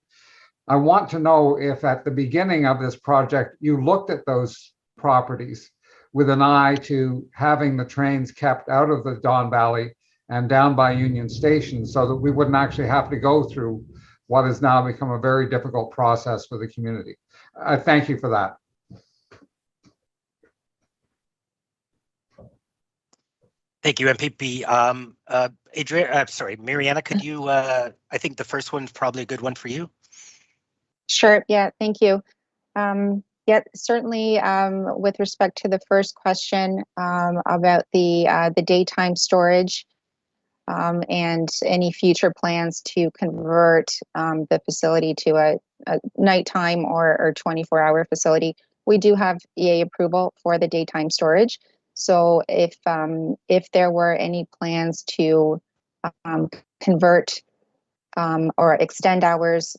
I want to know if at the beginning of this project, you looked at those properties with an eye to having the trains kept out of the Don Valley and down by Union Station so that we wouldn't actually have to go through what has now become a very difficult process for the community. I thank you for that. Thank you, MPP. Adrian, sorry, Mariana, could you, I think the first one's probably a good one for you. Sure. Yeah, thank you. Yeah, certainly with respect to the first question about the daytime storage and any future plans to convert the facility to a nighttime or 24-hour facility, we do have EA approval for the daytime storage. So if there were any plans to convert or extend hours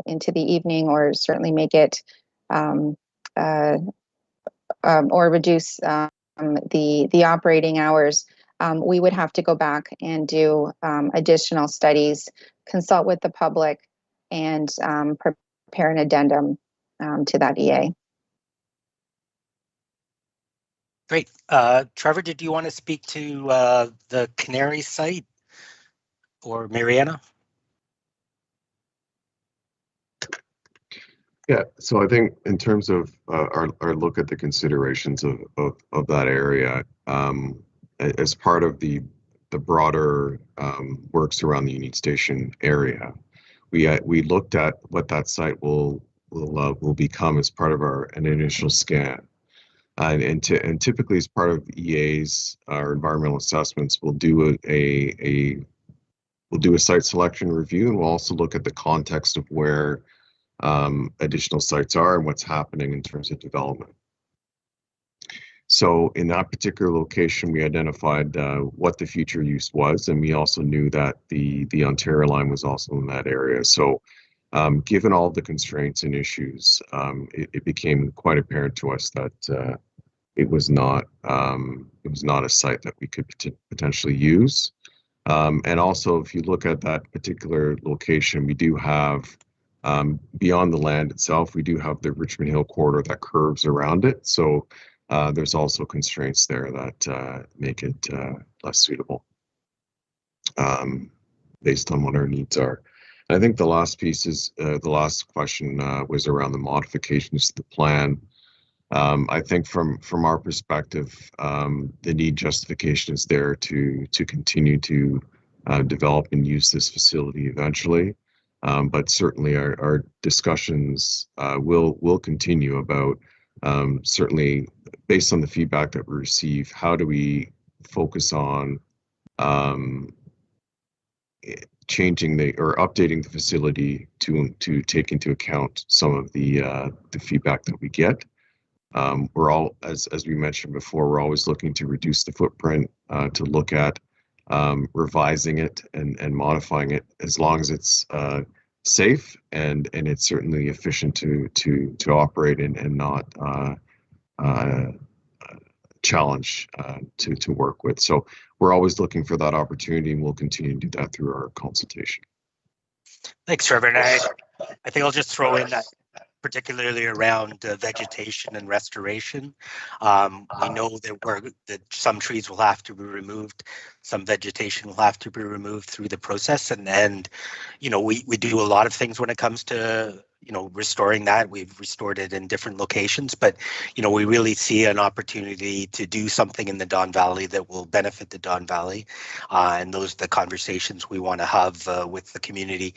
into the evening, or certainly make it or reduce the operating hours, we would have to go back and do additional studies, consult with the public, and prepare an addendum to that EA. Great. Trevor, did you want to speak to the Canary site, or Mariana? Yeah, so I think in terms of our look at the considerations of that area, as part of the broader works around the Union Station area, we looked at what that site will become as part of an initial scan, and typically as part of EAs, our environmental assessments, we'll do a site selection review, and we'll also look at the context of where additional sites are and what's happening in terms of development. So in that particular location, we identified what the future use was, and we also knew that the Ontario line was also in that area. So given all the constraints and issues, it became quite apparent to us that it was not a site that we could potentially use. And also, if you look at that particular location, we do have beyond the land itself, we do have the Richmond Hill corridor that curves around it. So there's also constraints there that make it less suitable based on what our needs are. And I think the last piece is the last question was around the modifications to the plan. I think from our perspective, the need justification is there to continue to develop and use this facility eventually. But certainly our discussions will continue about, certainly based on the feedback that we receive, how do we focus on changing or updating the facility to take into account some of the feedback that we get. We're all, as we mentioned before, we're always looking to reduce the footprint, to look at revising it and modifying it as long as it's safe and it's certainly efficient to operate and not challenge to work with. So we're always looking for that opportunity, and we'll continue to do that through our consultation. Thanks, Trevor. And I think I'll just throw in that particularly around vegetation and restoration. We know that some trees will have to be removed, some vegetation will have to be removed through the process, and you know, we do a lot of things when it comes to, you know, restoring that. We've restored it in different locations, but you know, we really see an opportunity to do something in the Don Valley that will benefit the Don Valley, and those are the conversations we want to have with the community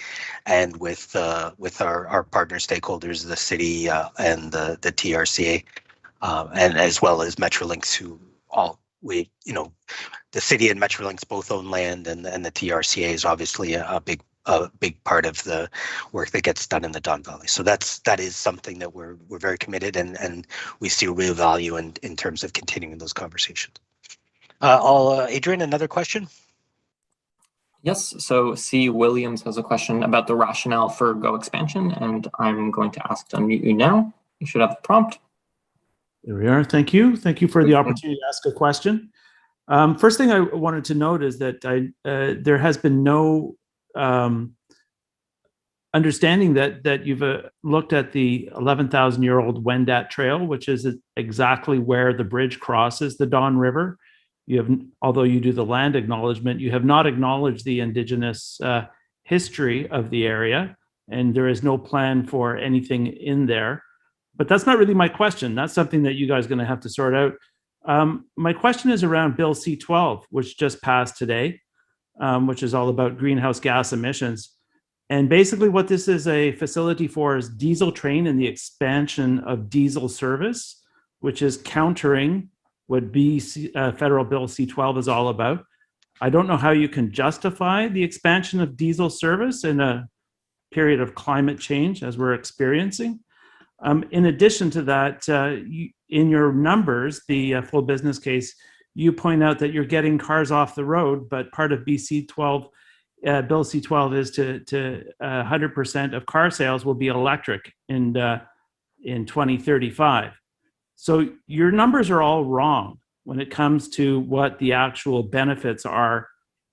and with our partner stakeholders, the city and the TRCA, and as well as Metrolinx, who the city and Metrolinx both own land, and the TRCA is obviously a big part of the work that gets done in the Don Valley. So that is something that we're very committed, and we see real value in terms of continuing those conversations. Adrian, another question? Yes, so C. Williams has a question about the rationale for GO expansion, and I'm going to ask to unmute you now. You should have the prompt. There we are. Thank you. Thank you for the opportunity to ask a question. First thing I wanted to note is that there has been no understanding that you've looked at the 11,000-year-old Wendat Trail, which is exactly where the bridge crosses the Don River. You have, although you do the land acknowledgement, you have not acknowledged the Indigenous history of the area, and there is no plan for anything in there. But that's not really my question. That's something that you guys are going to have to sort out. My question is around Bill C-12, which just passed today, which is all about greenhouse gas emissions. And basically what this is a facility for is diesel train and the expansion of diesel service, which is countering what Federal Bill C-12 is all about. I don't know how you can justify the expansion of diesel service in a period of climate change as we're experiencing. In addition to that, in your numbers, the full business case, you point out that you're getting cars off the road, but part of BC-12, Bill C-12 is to 100% of car sales will be electric in 2035. So your numbers are all wrong when it comes to what the actual benefits are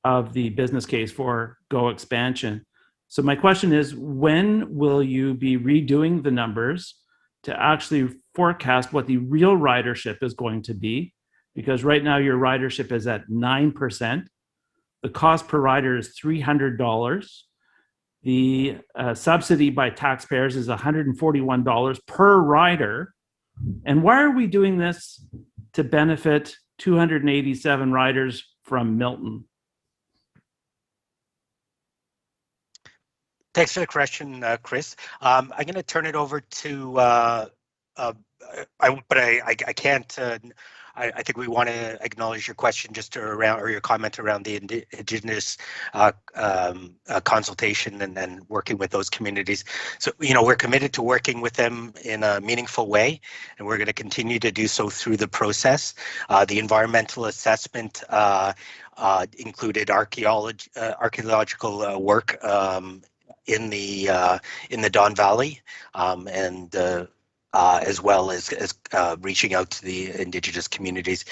of the business case for Go expansion. So my question is, when will you be redoing the numbers to actually forecast what the real ridership is going to be? Because right now your ridership is at 9%. The cost per rider is $300. The subsidy by taxpayers is $141 per rider. And why are we doing this to benefit 287 riders from Milton? Thanks for the question, Chris. I'm going to turn it over to, I can't. I think we want to acknowledge your question just around, or your comment around the Indigenous consultation and then working with those communities. So, we're committed to working with them in a meaningful way, and we're going to continue to do so through the process. The environmental assessment included archaeological work in the Don Valley, and as well as reaching out to the Indigenous communities.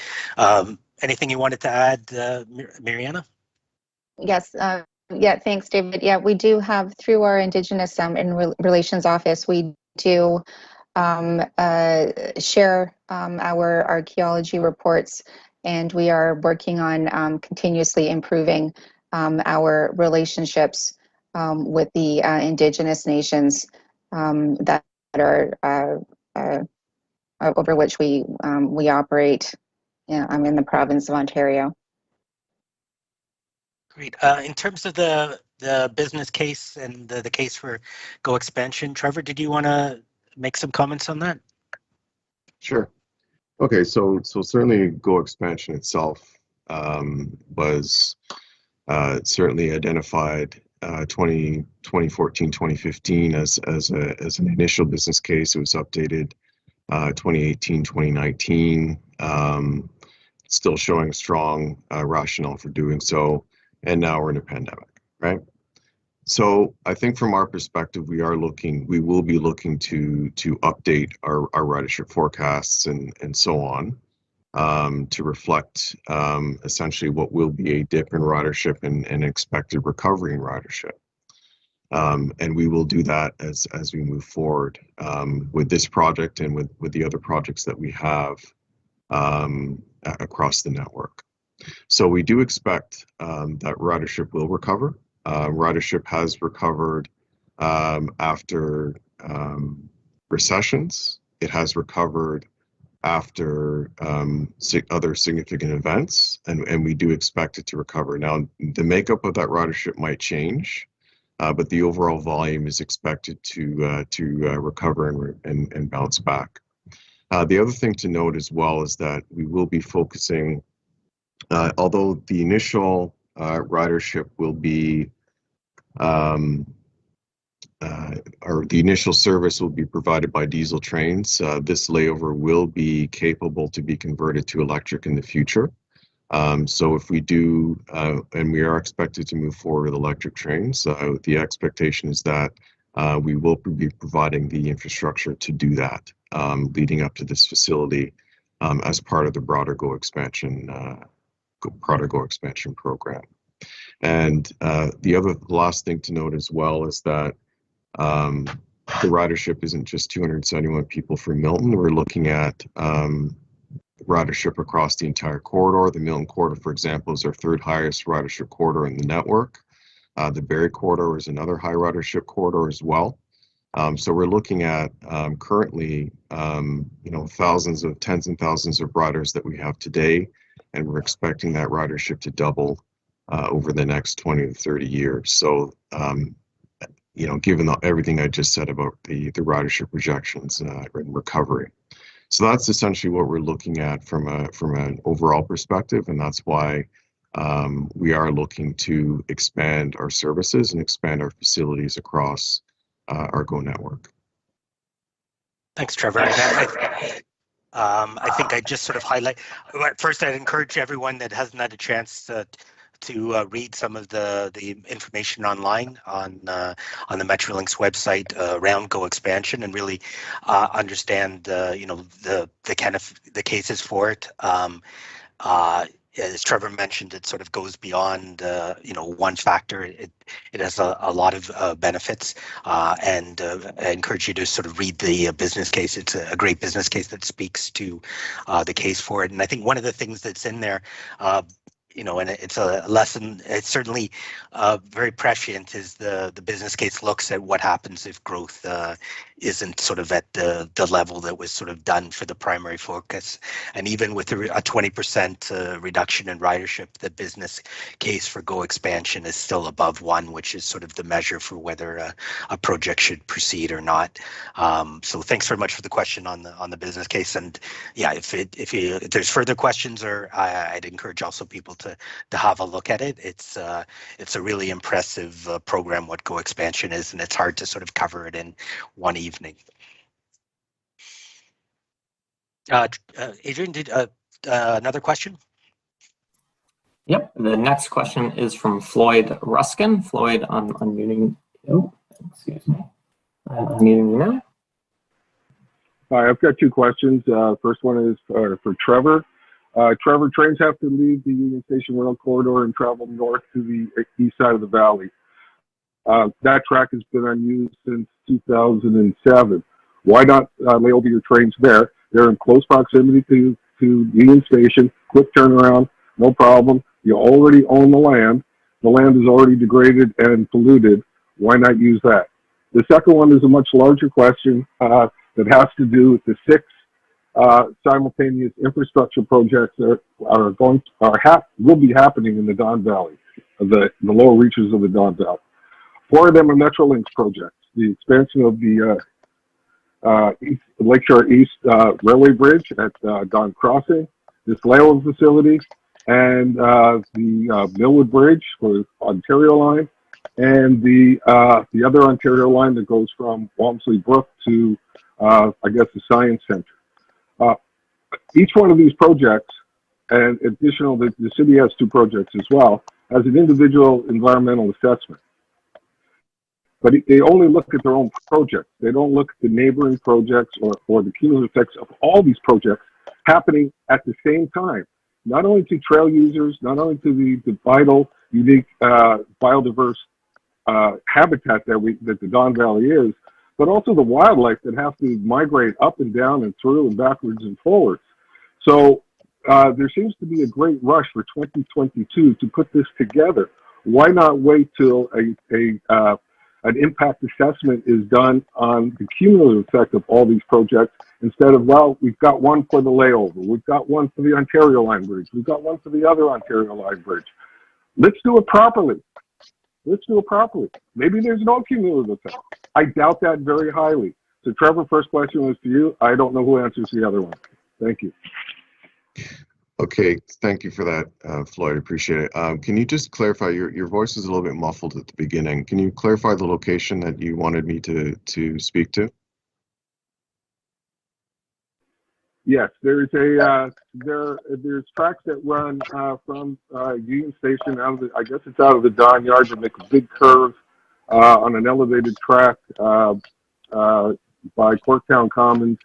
Anything you wanted to add, Mariana? Yes. Yeah, thanks, David. Yeah, we do have, through our Indigenous Relations Office, we do share our archaeology reports, and we are working on continuously improving our relationships with the Indigenous nations that are over which we operate in the province of Ontario. Great. In terms of the business case and the case for Go expansion, Trevor, did you want to make some comments on that? Sure. Okay, so certainly Go expansion itself was certainly identified 2014, 2015 as an initial business case. It was updated 2018, 2019, still showing strong rationale for doing so. And now we're in a pandemic, right? So I think from our perspective, we will be looking to update our ridership forecasts and so on to reflect essentially what will be a dip in ridership and expected recovery in ridership. And we will do that as we move forward with this project and with the other projects that we have across the network. So we do expect that ridership will recover. Ridership has recovered after recessions. It has recovered after other significant events, and we do expect it to recover. Now, the makeup of that ridership might change, but the overall volume is expected to recover and bounce back. The other thing to note as well is that we will be focusing, although the initial ridership will be, or the initial service will be provided by diesel trains, this layover will be capable to be converted to electric in the future. So if we do, and we are expected to move forward with electric trains, the expectation is that we will be providing the infrastructure to do that leading up to this facility as part of the broader Go expansion program. And the last thing to note as well is that The ridership isn't just 271 people for Milton. We're looking at ridership across the entire corridor. The Milton corridor, for example, is our third highest ridership corridor in the network. The Barrie corridor is another high ridership corridor as well. So we're looking at currently, thousands of tens and thousands of riders that we have today, and we're expecting that ridership to double over the next 20 to 30 years. So, given everything I just said about the ridership projections and recovery. So that's essentially what we're looking at from an overall perspective, and that's why we are looking to expand our services and expand our facilities across our GO network. Thanks, Trevor. I think I just sort of highlight. First, I'd encourage everyone that hasn't had a chance to read some of the information online on the Metrolinx website around Go expansion and really understand the kind of the cases for it. As Trevor mentioned, it sort of goes beyond one factor. It has a lot of benefits, and I encourage you to sort of read the business case. It's a great business case that speaks to the case for it. And I think one of the things that's in there, and it's a lesson, it's certainly very prescient, is the business case looks at what happens if growth isn't sort of at the level that was sort of done for the primary focus. And even with a 20% reduction in ridership, the business case for Go expansion is still above 1, which is sort of the measure for whether a project should proceed or not. So thanks very much for the question on the business case. And yeah, if there's further questions, or I'd encourage also people to have a look at it. It's a really impressive program, what Go expansion is, and it's hard to sort of cover it in one evening. Adrian, did another question? Yep. The next question is from Floyd Ruskin. Floyd, I'm unmuting you. Excuse me. I'm unmuting you now. Hi, I've got 2 questions. First one is for Trevor. Trevor, trains have to leave the Union Station Rail Corridor and travel north to the east side of the valley. That track has been unused since 2007. Why not lay over your trains there? They're in close proximity to Union Station, quick turnaround, no problem. You already own the land. The land is already degraded and polluted. Why not use that? The second one is a much larger question that has to do with the 6 simultaneous infrastructure projects that will be happening in the Don Valley, the lower reaches of the Don Valley. 4 of them are Metrolinx projects: the expansion of the Lakeshore East Railway Bridge at Don Crossing, this Layover facility, and the Millwood Bridge for Ontario Line, and the other Ontario line that goes from Walmsley Brook to the Science Center. Each one of these projects, and additional, the city has 2 projects as well, has an individual environmental assessment. But they only look at their own projects. They don't look at the neighboring projects or the cumulative effects of all these projects happening at the same time, not only to trail users, not only to the vital, unique, biodiverse habitat that the Don Valley is, but also the wildlife that have to migrate up and down and through and backwards and forwards. So there seems to be a great rush for 2022 to put this together. Why not wait till an impact assessment is done on the cumulative effect of all these projects, instead of, well, we've got one for the Layover, we've got one for the Ontario Line Bridge, we've got one for the other Ontario Line Bridge. Let's do it properly. Let's do it properly. Maybe there's no cumulative effect. I doubt that very highly. So Trevor, first question was to you. I don't know who answers the other one. Thank you. Okay, thank you for that, Floyd. Appreciate it. Can you just clarify, your voice is a little bit muffled at the beginning. Can you clarify the location that you wanted me to speak to? Yes, there's there's tracks that run from Union Station out of the Don Yard, to make a big curve on an elevated track by Corktown Commons,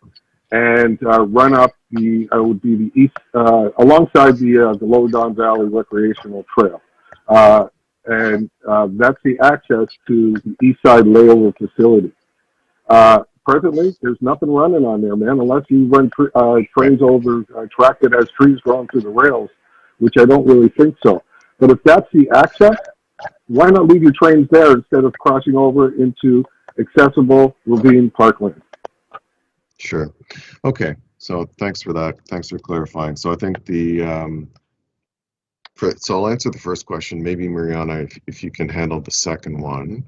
and run up would be the east alongside the Lower Don Valley Recreational Trail, and that's the access to the east side layover facility. Presently, there's nothing running on there, man, unless you run trains over track that has trees growing through the rails, which I don't really think so. But if that's the access, why not leave your trains there instead of crossing over into accessible ravine parkland? Sure. Okay. So thanks for that. Thanks for clarifying. So I think so I'll answer the first question. Maybe Mariana, if you can handle the second one.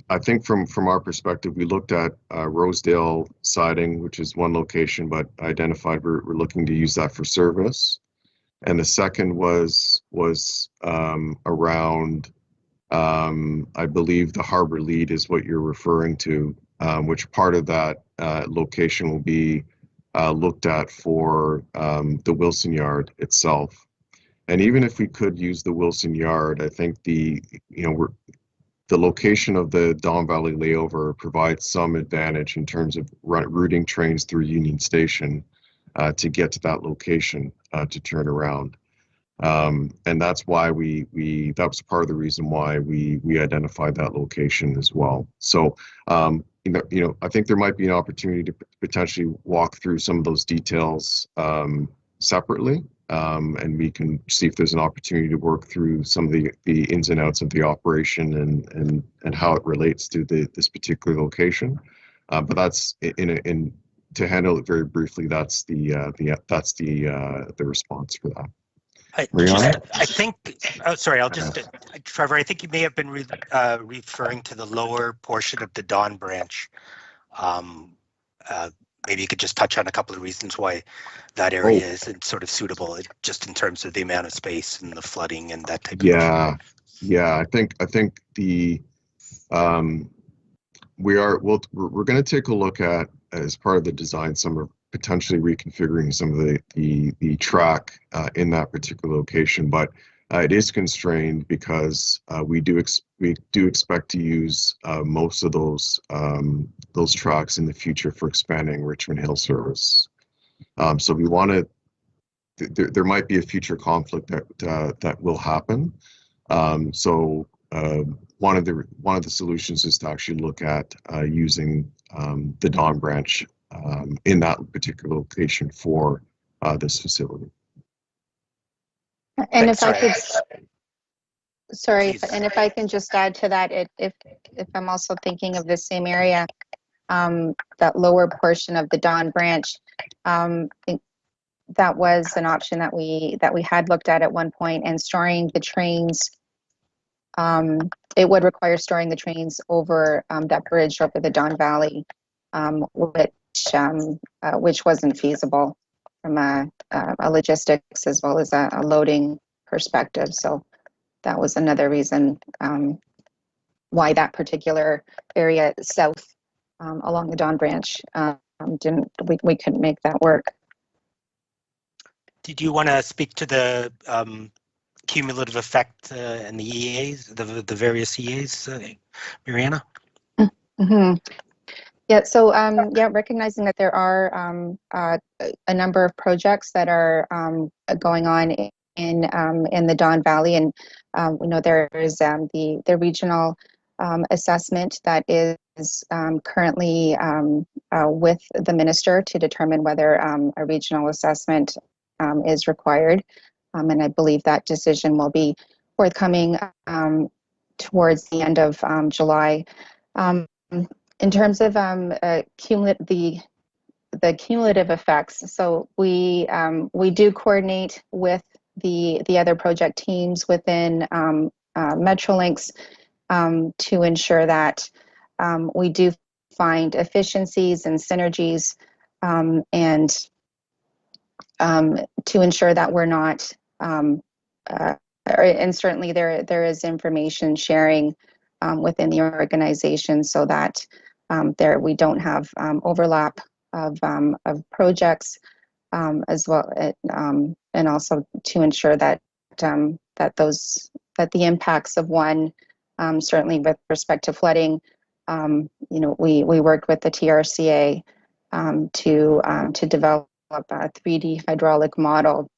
I think from our perspective, we looked at Rosedale siding, which is one location, but identified we're looking to use that for service. And the second was around, I believe the Harbor Lead is what you're referring to, which part of that location will be looked at for the Wilson Yard itself. And even if we could use the Wilson Yard, I think the location of the Don Valley layover provides some advantage in terms of routing trains through Union Station to get to that location to turn around. And that's why that was part of the reason why we identified that location as well. So, I think there might be an opportunity to potentially walk through some of those details separately. And we can see if there's an opportunity to work through some of the ins and outs of the operation and how it relates to this particular location. But that's to handle it very briefly. That's the response for that. Trevor, I think you may have been referring to the lower portion of the Don branch. Maybe you could just touch on a couple of reasons why that area isn't sort of suitable, just in terms of the amount of space and the flooding and that type of issue. Yeah. I think we're going to take a look at, as part of the design, some of potentially reconfiguring some of the track in that particular location, but it is constrained because we do expect to use most of those tracks in the future for expanding Richmond Hill service. So we want to. There might be a future conflict that will happen. So one of the solutions is to actually look at using the Don branch in that particular location for this facility. And if I can just add to that, if I'm also thinking of the same area, that lower portion of the Don branch, that was an option that we had looked at one point, and storing the trains. It would require storing the trains over that bridge over the Don Valley, which wasn't feasible from a logistics as well as a loading perspective. So that was another reason why that particular area south along the Don branch we couldn't make that work. Did you want to speak to the cumulative effect and the EAs, the various EAs, Mariana? Mm-hmm. Yeah, so recognizing that there are a number of projects that are going on in the Don Valley, and we know there is the regional assessment that is currently with the minister to determine whether a regional assessment is required, and I believe that decision will be forthcoming towards the end of July. In terms of the cumulative effects, so we do coordinate with the other project teams within Metrolinx to ensure that we do find efficiencies and synergies, and to ensure that we're not, and certainly there is information sharing within the organization, so that we don't have overlap of projects, as well, and also to ensure that that the impacts of one, certainly with respect to flooding, we worked with the TRCA to develop a 3D hydraulic model,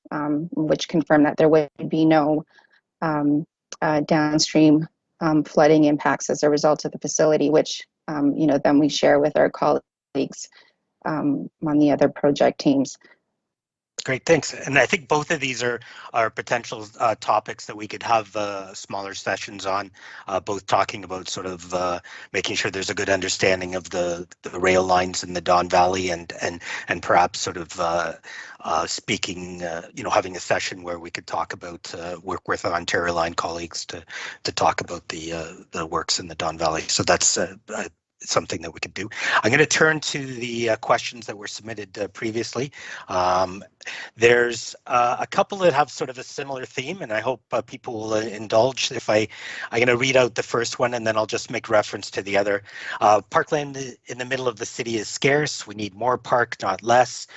which confirmed that there would be no downstream flooding impacts as a result of the facility, which then we share with our colleagues on the other project teams. Great, thanks. And I think both of these are potential topics that we could have smaller sessions on, both talking about sort of making sure there's a good understanding of the rail lines in the Don Valley, and perhaps sort of speaking, having a session where we could talk about work with Ontario Line colleagues to talk about the works in the Don Valley. So that's something that we could do. I'm going to turn to the questions that were submitted previously. There's a couple that have sort of a similar theme, and I hope people will indulge if I'm going to read out the first one, and then I'll just make reference to the other. Parkland in the middle of the city is scarce. We need more park, not less.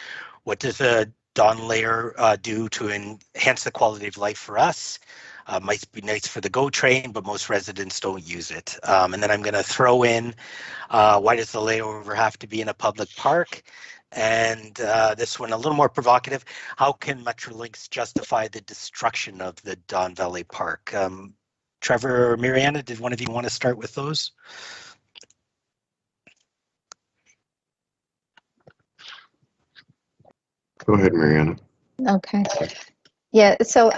What does a Don layer do to enhance the quality of life for us? Might be nice for the GO train, but most residents don't use it. And then I'm going to throw in, why does the layover have to be in a public park? And this one a little more provocative. How can Metrolinx justify the destruction of the Don Valley Park? Trevor or Mariana, did one of you want to start with those? Go ahead, Mariana. Okay. Yeah. So,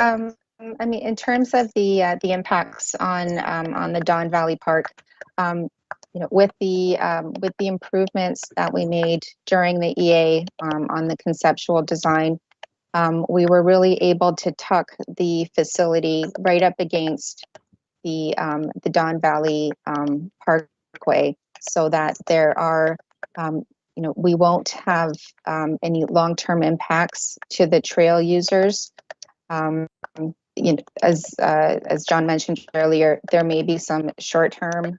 I mean, in terms of the impacts on the Don Valley Park, with the improvements that we made during the EA on the conceptual design, we were really able to tuck the facility right up against the Don Valley Parkway, so that there are we won't have any long-term impacts to the trail users. As John mentioned earlier, there may be some short-term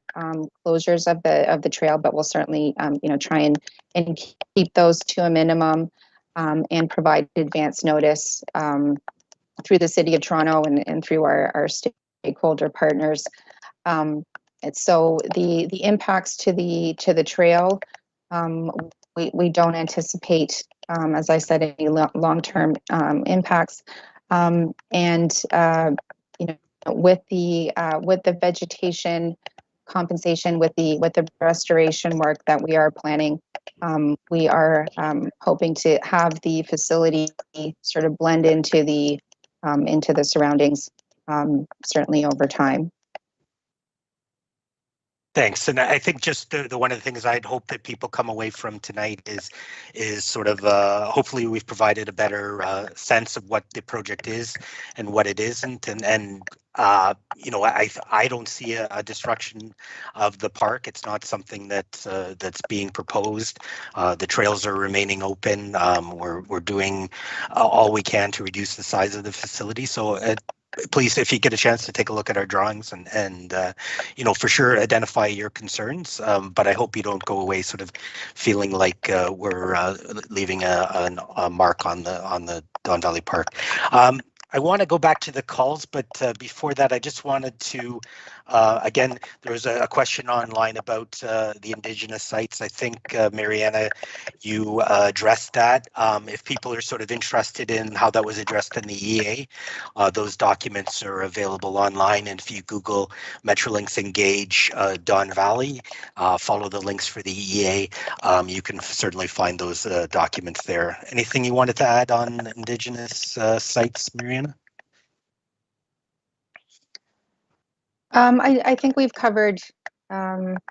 closures of the trail, but we'll certainly try and keep those to a minimum, and provide advance notice through the City of Toronto and through our stakeholder partners. So the impacts to the trail, we don't anticipate, as I said, any long-term impacts. With the vegetation compensation, with the restoration work that we are planning, we are hoping to have the facility sort of blend into the surroundings, certainly over time. Thanks. And I think just the one of the things I'd hope that people come away from tonight is sort of hopefully we've provided a better sense of what the project is and what it isn't. And I don't see a destruction of the park. It's not something that's being proposed. The trails are remaining open. We're doing all we can to reduce the size of the facility. So please, if you get a chance to take a look at our drawings and for sure identify your concerns, but I hope you don't go away sort of feeling like we're leaving a mark on the Don Valley Park. I want to go back to the calls, but before that, I just wanted to, again, there was a question online about the Indigenous sites. I think, Mariana, you addressed that. If people are sort of interested in how that was addressed in the EA, those documents are available online. And if you Google Metrolinx Engage Don Valley, follow the links for the EA, you can certainly find those documents there. Anything you wanted to add on Indigenous sites, Mariana? I think we've covered, the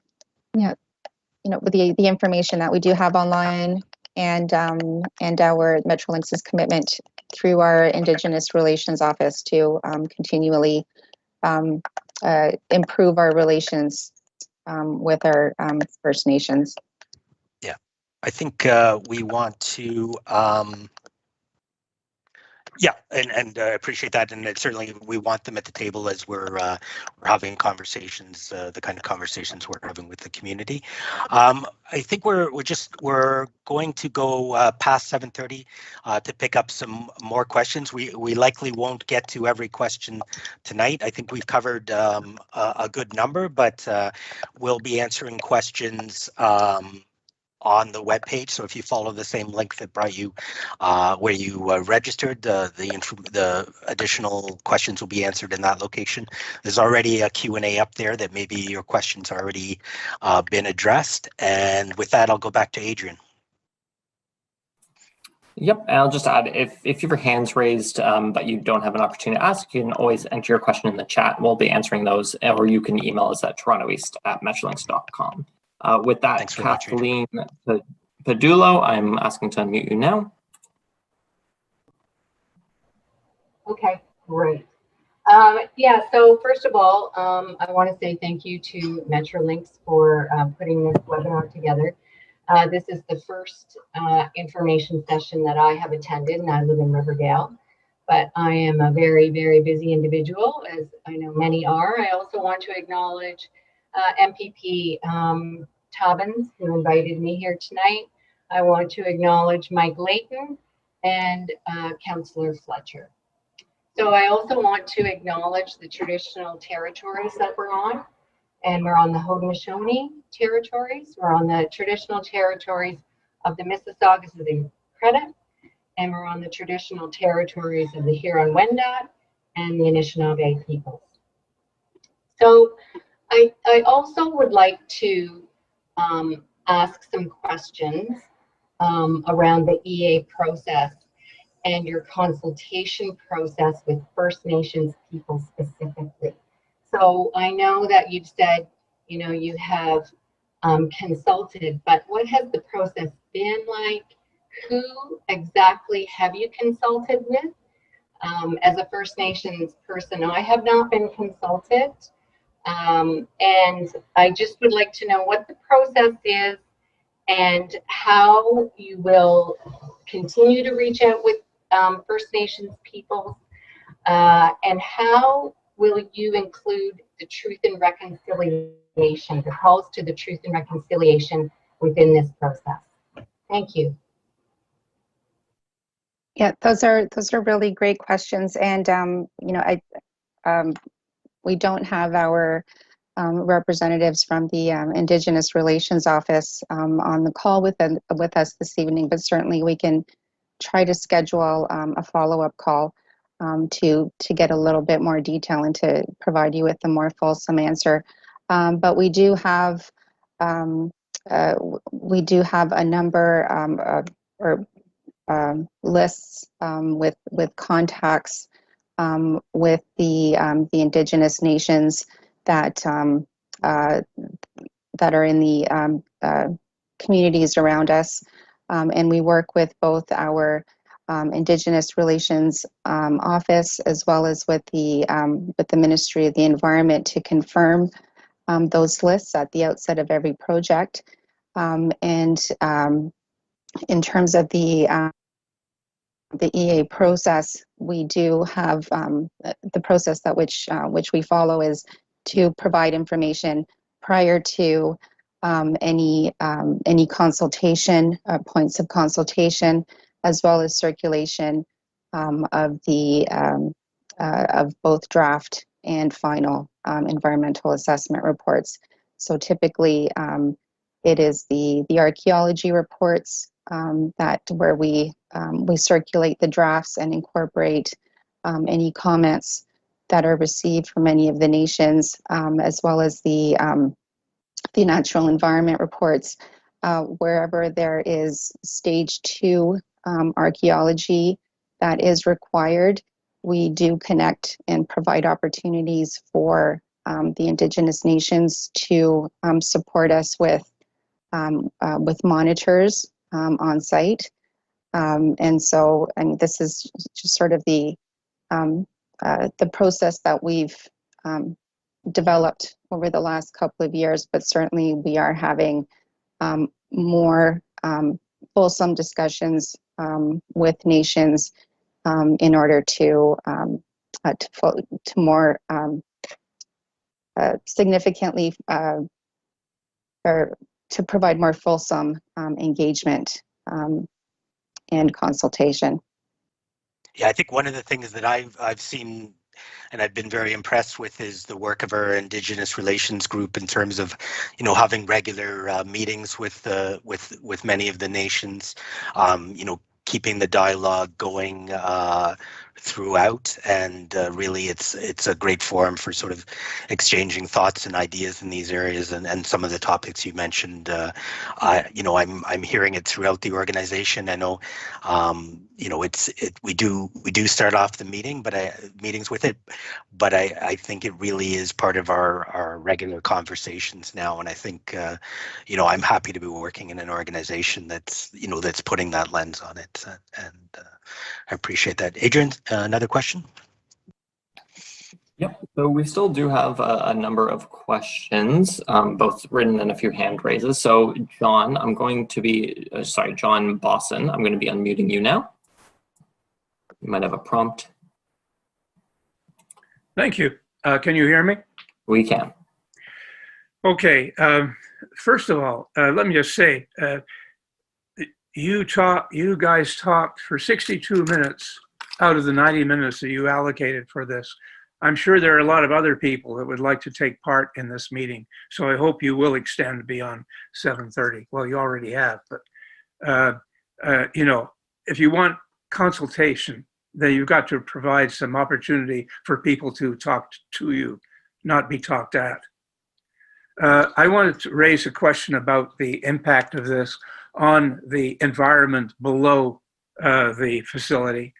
information that we do have online, and our Metrolinx's commitment through our Indigenous Relations Office to continually improve our relations with our First Nations. Yeah, I think we want to. Yeah, and I appreciate that, and certainly we want them at the table as we're having conversations, the kind of conversations we're having with the community. I think we're going to go past 7:30 to pick up some more questions. We likely won't get to every question tonight. I think we've covered a good number, but we'll be answering questions on the webpage. So if you follow the same link that brought you where you registered, the additional questions will be answered in that location. There's already a Q&A up there that maybe your questions already been addressed. And with that, I'll go back to Adrian. Yep, and I'll just add, if your hand's raised but you don't have an opportunity to ask, you can always enter your question in the chat. We'll be answering those, or you can email us at torontoeast@metrolinx.com. With that, Thanks very much, Kathleen Padulo, I'm asking to unmute you now. Okay, great. Yeah, so first of all, I want to say thank you to Metrolinx for putting this webinar together. This is the first information session that I have attended, and I live in Riverdale, but I am a very, very busy individual, as I know many are. I also want to acknowledge MPP Tobbins, who invited me here tonight. I want to acknowledge Mike Layton and Councillor Fletcher. So I also want to acknowledge the traditional territories that we're on. And we're on the Haudenosaunee territories. We're on the traditional territories of the Mississaugas of the Credit, and we're on the traditional territories of the Huron-Wendat and the Anishinaabe peoples. So I also would like to ask some questions around the EA process and your consultation process with First Nations people specifically. So I know that you've said, you know, you have consulted, but what has the process been like? Who exactly have you consulted with? As a First Nations person, I have not been consulted. And I just would like to know what the process is and how you will continue to reach out with First Nations people, and how will you include the Truth and Reconciliation, the calls to the Truth and Reconciliation within this process? Thank you. Yeah, those are really great questions, and you know, we don't have our representatives from the Indigenous Relations Office on the call with us this evening, but certainly we can try to schedule a follow-up call to get a little bit more detail and to provide you with a more fulsome answer. But we do have a number or lists with contacts with the Indigenous nations that are in the communities around us, and we work with both our Indigenous Relations Office as well as with the Ministry of the Environment to confirm those lists at the outset of every project. And in terms of the EA process, we do have the process that which we follow is to provide information prior to any consultation, points of consultation, as well as circulation of both draft and final environmental assessment reports. So typically, it is the archaeology reports where we circulate the drafts and incorporate any comments that are received from any of the nations, as well as the natural environment reports. Wherever there is stage 2 archaeology that is required, we do connect and provide opportunities for the Indigenous nations to support us with monitors on site. And so, I mean, this is just sort of the process that we've developed over the last couple of years, but certainly we are having more fulsome discussions with nations in order to more significantly or to provide more fulsome engagement and consultation. Yeah, I think one of the things that I've seen and I've been very impressed with is the work of our Indigenous Relations group in terms of, having regular meetings with many of the nations, keeping the dialogue going throughout, and really it's a great forum for sort of exchanging thoughts and ideas in these areas, and some of the topics you mentioned. I'm hearing it throughout the organization. I know, we do start off the meetings with it, but I think it really is part of our regular conversations now, and I think I'm happy to be working in an organization that's putting that lens on it, and I appreciate that. Adrian, another question? Yep. So we still do have a number of questions, both written and a few hand raises. So John, John Bosson, I'm going to be unmuting you now. You might have a prompt. Thank you. Can you hear me? We can. Okay. First of all, let me just say, you guys talked for 62 minutes out of the 90 minutes that you allocated for this. I'm sure there are a lot of other people that would like to take part in this meeting, so I hope you will extend beyond 7:30. Well, you already have, but if you want consultation, then you've got to provide some opportunity for people to talk to you, not be talked at. I wanted to raise a question about the impact of this on the environment below the facility.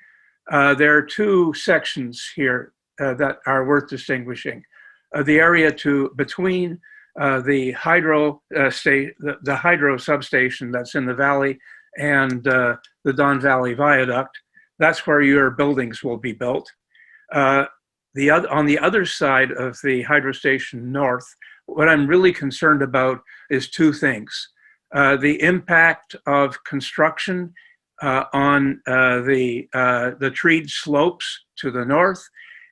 There are two sections here that are worth distinguishing. The area between the hydro substation that's in the valley and the Don Valley Viaduct, that's where your buildings will be built. On the other side of the hydro station north, what I'm really concerned about is two things. The impact of construction on the treed slopes to the north,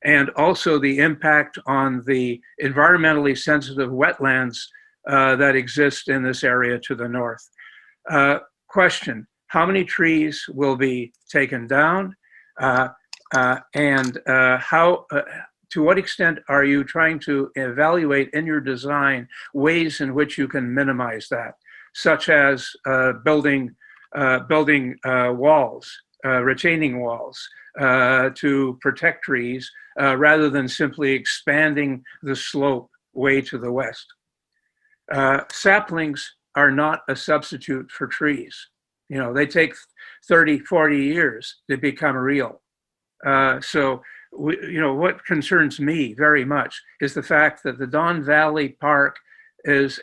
and also the impact on the environmentally sensitive wetlands that exist in this area to the north. Question, how many trees will be taken down? And to what extent are you trying to evaluate in your design ways in which you can minimize that, such as building walls, retaining walls to protect trees, rather than simply expanding the slope way to the west. Saplings are not a substitute for trees. They take 30, 40 years to become real. So what concerns me very much is the fact that the Don Valley Park is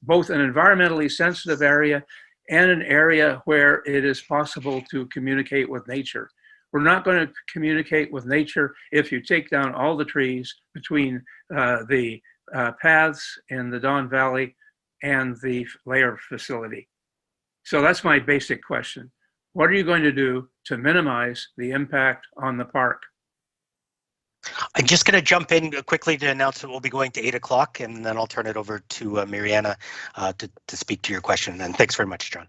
both an environmentally sensitive area and an area where it is possible to communicate with nature. We're not going to communicate with nature if you take down all the trees between the paths in the Don Valley and the Layover facility. So that's my basic question. What are you going to do to minimize the impact on the park? I'm just going to jump in quickly to announce that we'll be going to 8 o'clock, and then I'll turn it over to Mariana to speak to your question. And thanks very much, John.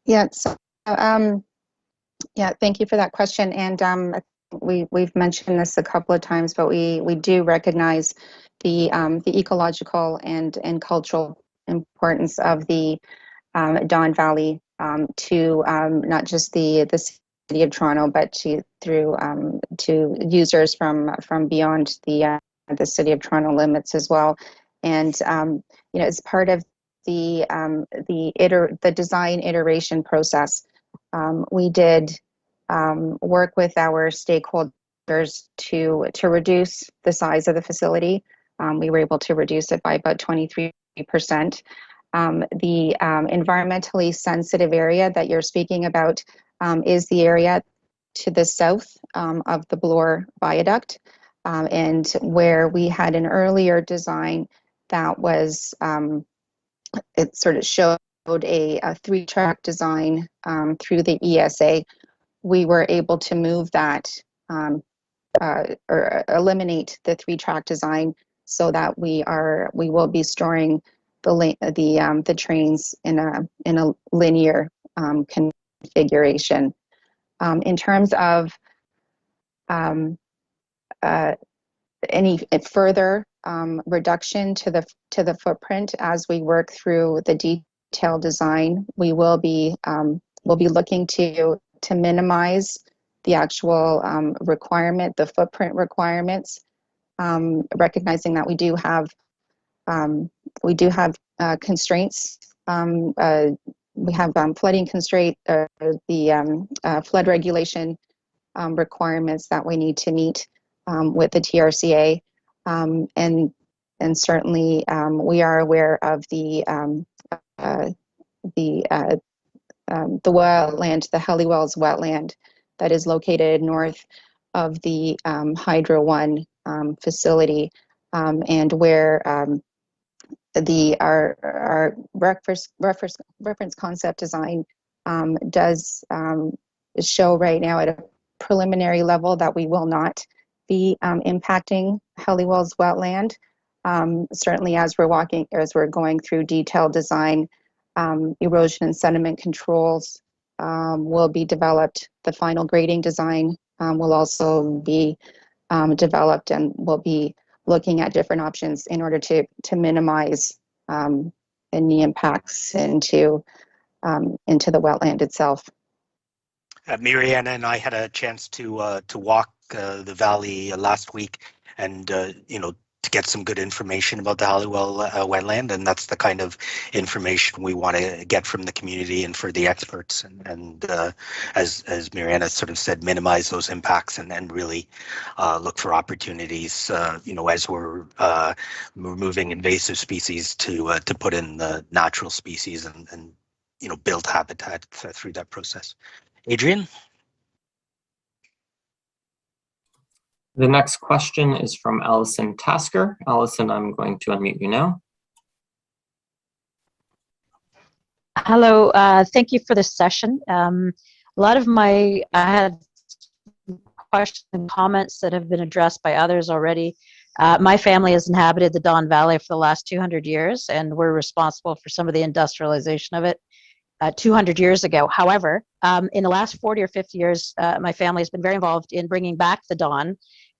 Yeah, so thank you for that question. And we've mentioned this a couple of times, but we do recognize the ecological and cultural importance of the Don Valley to not just the City of Toronto, but to users from beyond the City of Toronto limits as well. And as part of the design iteration process, we did work with our stakeholders to reduce the size of the facility. We were able to reduce it by about 23%. The environmentally sensitive area that you're speaking about is the area to the south of the Bloor Viaduct, and where we had an earlier design that was, it sort of showed a 3-track design through the ESA. We were able to move that or eliminate the 3-track design so that we will be storing the trains in a linear configuration. In terms of any further reduction to the footprint as we work through the detailed design, we will be looking to minimize the actual requirement, the footprint requirements, recognizing that we do have constraints. We have flooding constraint, the flood regulation requirements that we need to meet with the TRCA, and certainly we are aware of the wetland, the Helliwells wetland that is located north of the Hydro One facility, and where our reference concept design does show right now at a preliminary level that we will not be impacting Helliwells wetland. Certainly as we're going through detailed design, erosion and sediment controls will be developed. The final grading design will also be developed, and we'll be looking at different options in order to minimize any impacts into the wetland itself. Mariana and I had a chance to walk the valley last week, and to get some good information about the Halliwell wetland, and that's the kind of information we want to get from the community and for the experts, and as Mariana sort of said, minimize those impacts and really look for opportunities, as we're removing invasive species to put in the natural species and build habitat through that process. Adrian? The next question is from Allison Tasker. Allison, I'm going to unmute you now. Hello, thank you for this session. A lot of I had questions and comments that have been addressed by others already. My family has inhabited the Don Valley for the last 200 years, and we're responsible for some of the industrialization of it 200 years ago. However, in the last 40 or 50 years, my family has been very involved in bringing back the Don.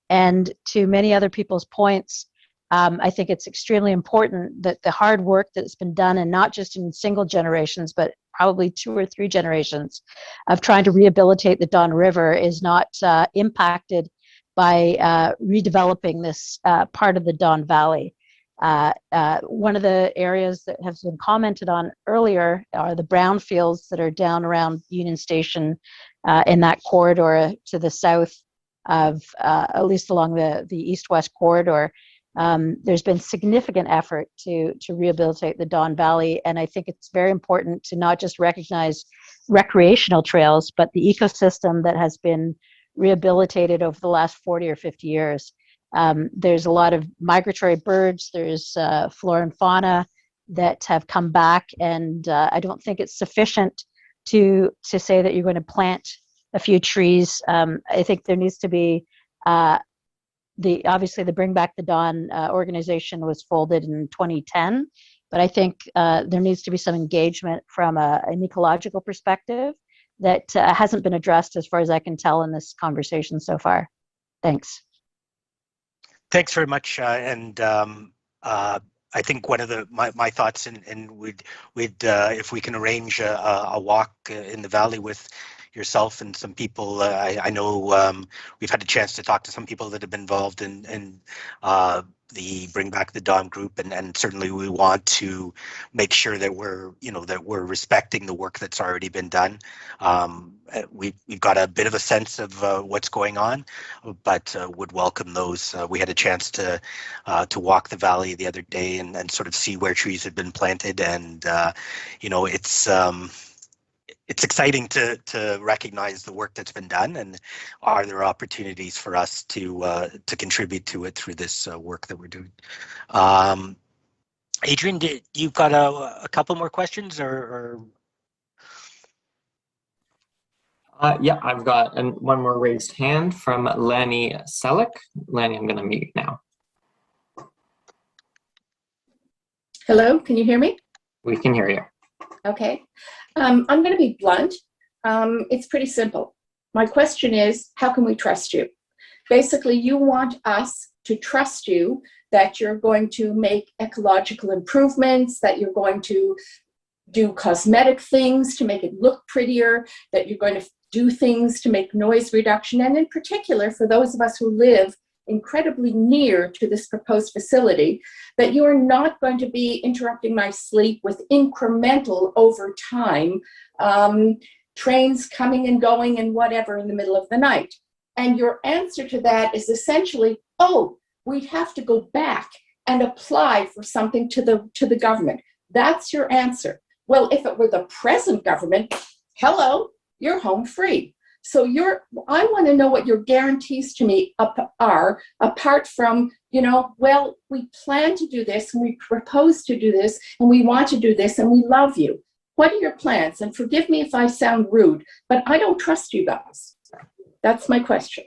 And to many other people's points, I think it's extremely important that the hard work that's been done, and not just in single generations, but probably 2 or 3 generations of trying to rehabilitate the Don River, is not impacted by redeveloping this part of the Don Valley. One of the areas that has been commented on earlier are the brownfields that are down around Union Station in that corridor to the south of, at least along the east-west corridor. There's been significant effort to rehabilitate the Don Valley, and I think it's very important to not just recognize recreational trails, but the ecosystem that has been rehabilitated over the last 40 or 50 years. There's a lot of migratory birds, there's flora and fauna that have come back, and I don't think it's sufficient to say that you're going to plant a few trees. I think there needs to be, obviously the Bring Back the Don organization was folded in 2010, but I think there needs to be some engagement from an ecological perspective that hasn't been addressed as far as I can tell in this conversation so far. Thanks. Thanks very much, and I think one of my thoughts, and we'd if we can arrange a walk in the valley with yourself and some people. I know we've had a chance to talk to some people that have been involved in the Bring Back the Don group, and certainly we want to make sure that we're respecting the work that's already been done. We've got a bit of a sense of what's going on, but would welcome those. We had a chance to walk the valley the other day and sort of see where trees had been planted, and it's exciting to recognize the work that's been done, and are there opportunities for us to contribute to it through this work that we're doing. Adrian, you've got a couple more questions, or? Yeah, I've got one more raised hand from Lanny Selleck. Lanny, I'm going to mute you now. Hello, can you hear me? We can hear you. Okay. I'm going to be blunt. It's pretty simple. My question is, how can we trust you? Basically, you want us to trust you that you're going to make ecological improvements, that you're going to do cosmetic things to make it look prettier, that you're going to do things to make noise reduction. And in particular, for those of us who live incredibly near to this proposed facility, that you are not going to be interrupting my sleep with incremental over time trains coming and going and whatever in the middle of the night. And your answer to that is essentially, oh, we'd have to go back and apply for something to the government. That's your answer. Well, if it were the present government, hello, you're home free. So I want to know what your guarantees to me are, apart from, well, we plan to do this and we propose to do this and we want to do this and we love you. What are your plans? And forgive me if I sound rude, but I don't trust you guys. That's my question.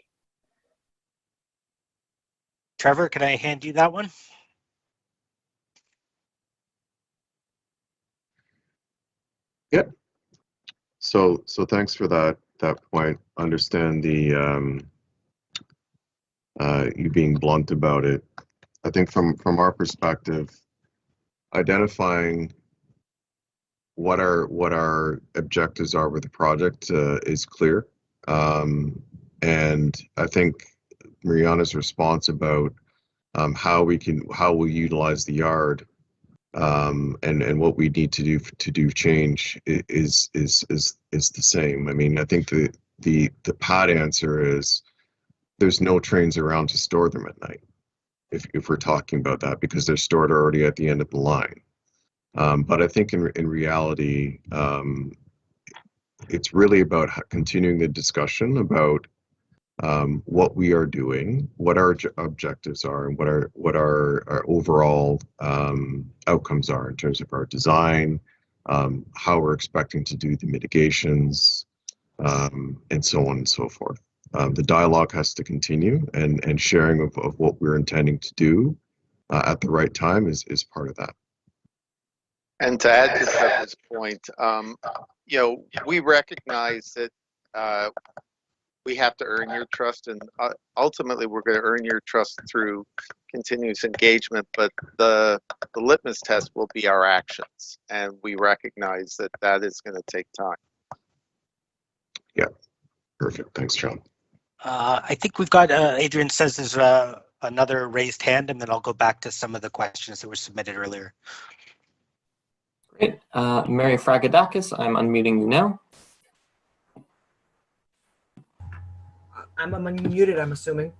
Trevor, can I hand you that one? Yep. So thanks for that point. Understand the you being blunt about it. I think from our perspective, identifying what our objectives are with the project is clear, and I think Mariana's response about how we utilize the yard and what we need to do change is the same. I mean, I think the pat answer is there's no trains around to store them at night, if we're talking about that, because they're stored already at the end of the line. But I think in reality, it's really about continuing the discussion about what we are doing, what our objectives are, and what our overall outcomes are in terms of our design, how we're expecting to do the mitigations, and so on and so forth. The dialogue has to continue, and sharing of what we're intending to do at the right time is part of that. And to add to Trevor's point, we recognize that we have to earn your trust, and ultimately we're going to earn your trust through continuous engagement, but the litmus test will be our actions, and we recognize that is going to take time. Yeah, perfect. Thanks, John. I think we've got, Adrian says there's another raised hand, and then I'll go back to some of the questions that were submitted earlier. Great. Mary Fragadakis, I'm unmuting you now. I'm unmuted, I'm assuming.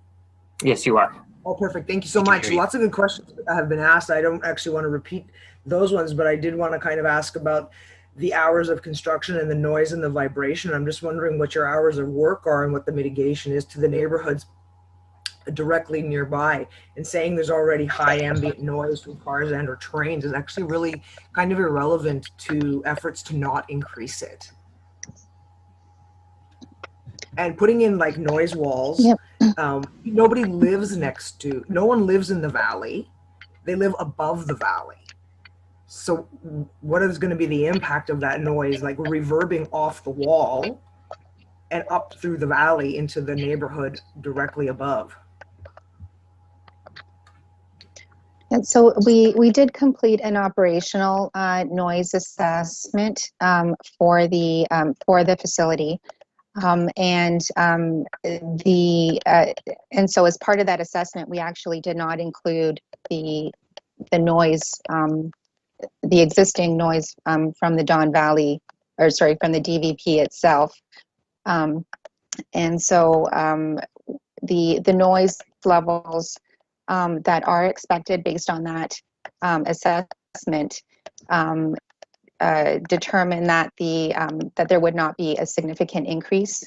Yes, you are. Oh, perfect. Thank you so much. Lots of good questions have been asked. I don't actually want to repeat those ones, but I did want to kind of ask about the hours of construction and the noise and the vibration. I'm just wondering what your hours of work are and what the mitigation is to the neighborhoods directly nearby. And saying there's already high ambient noise from cars and or trains is actually really kind of irrelevant to efforts to not increase it. And putting in like noise walls, Yep. Nobody lives no one lives in the valley. They live above the valley. So what is going to be the impact of that noise, like reverbing off the wall and up through the valley into the neighborhood directly above? And so we did complete an operational noise assessment for the facility. And so as part of that assessment, we actually did not include the noise, the existing noise from the Don Valley, or sorry, from the DVP itself. And so the noise levels that are expected based on that assessment determine that that there would not be a significant increase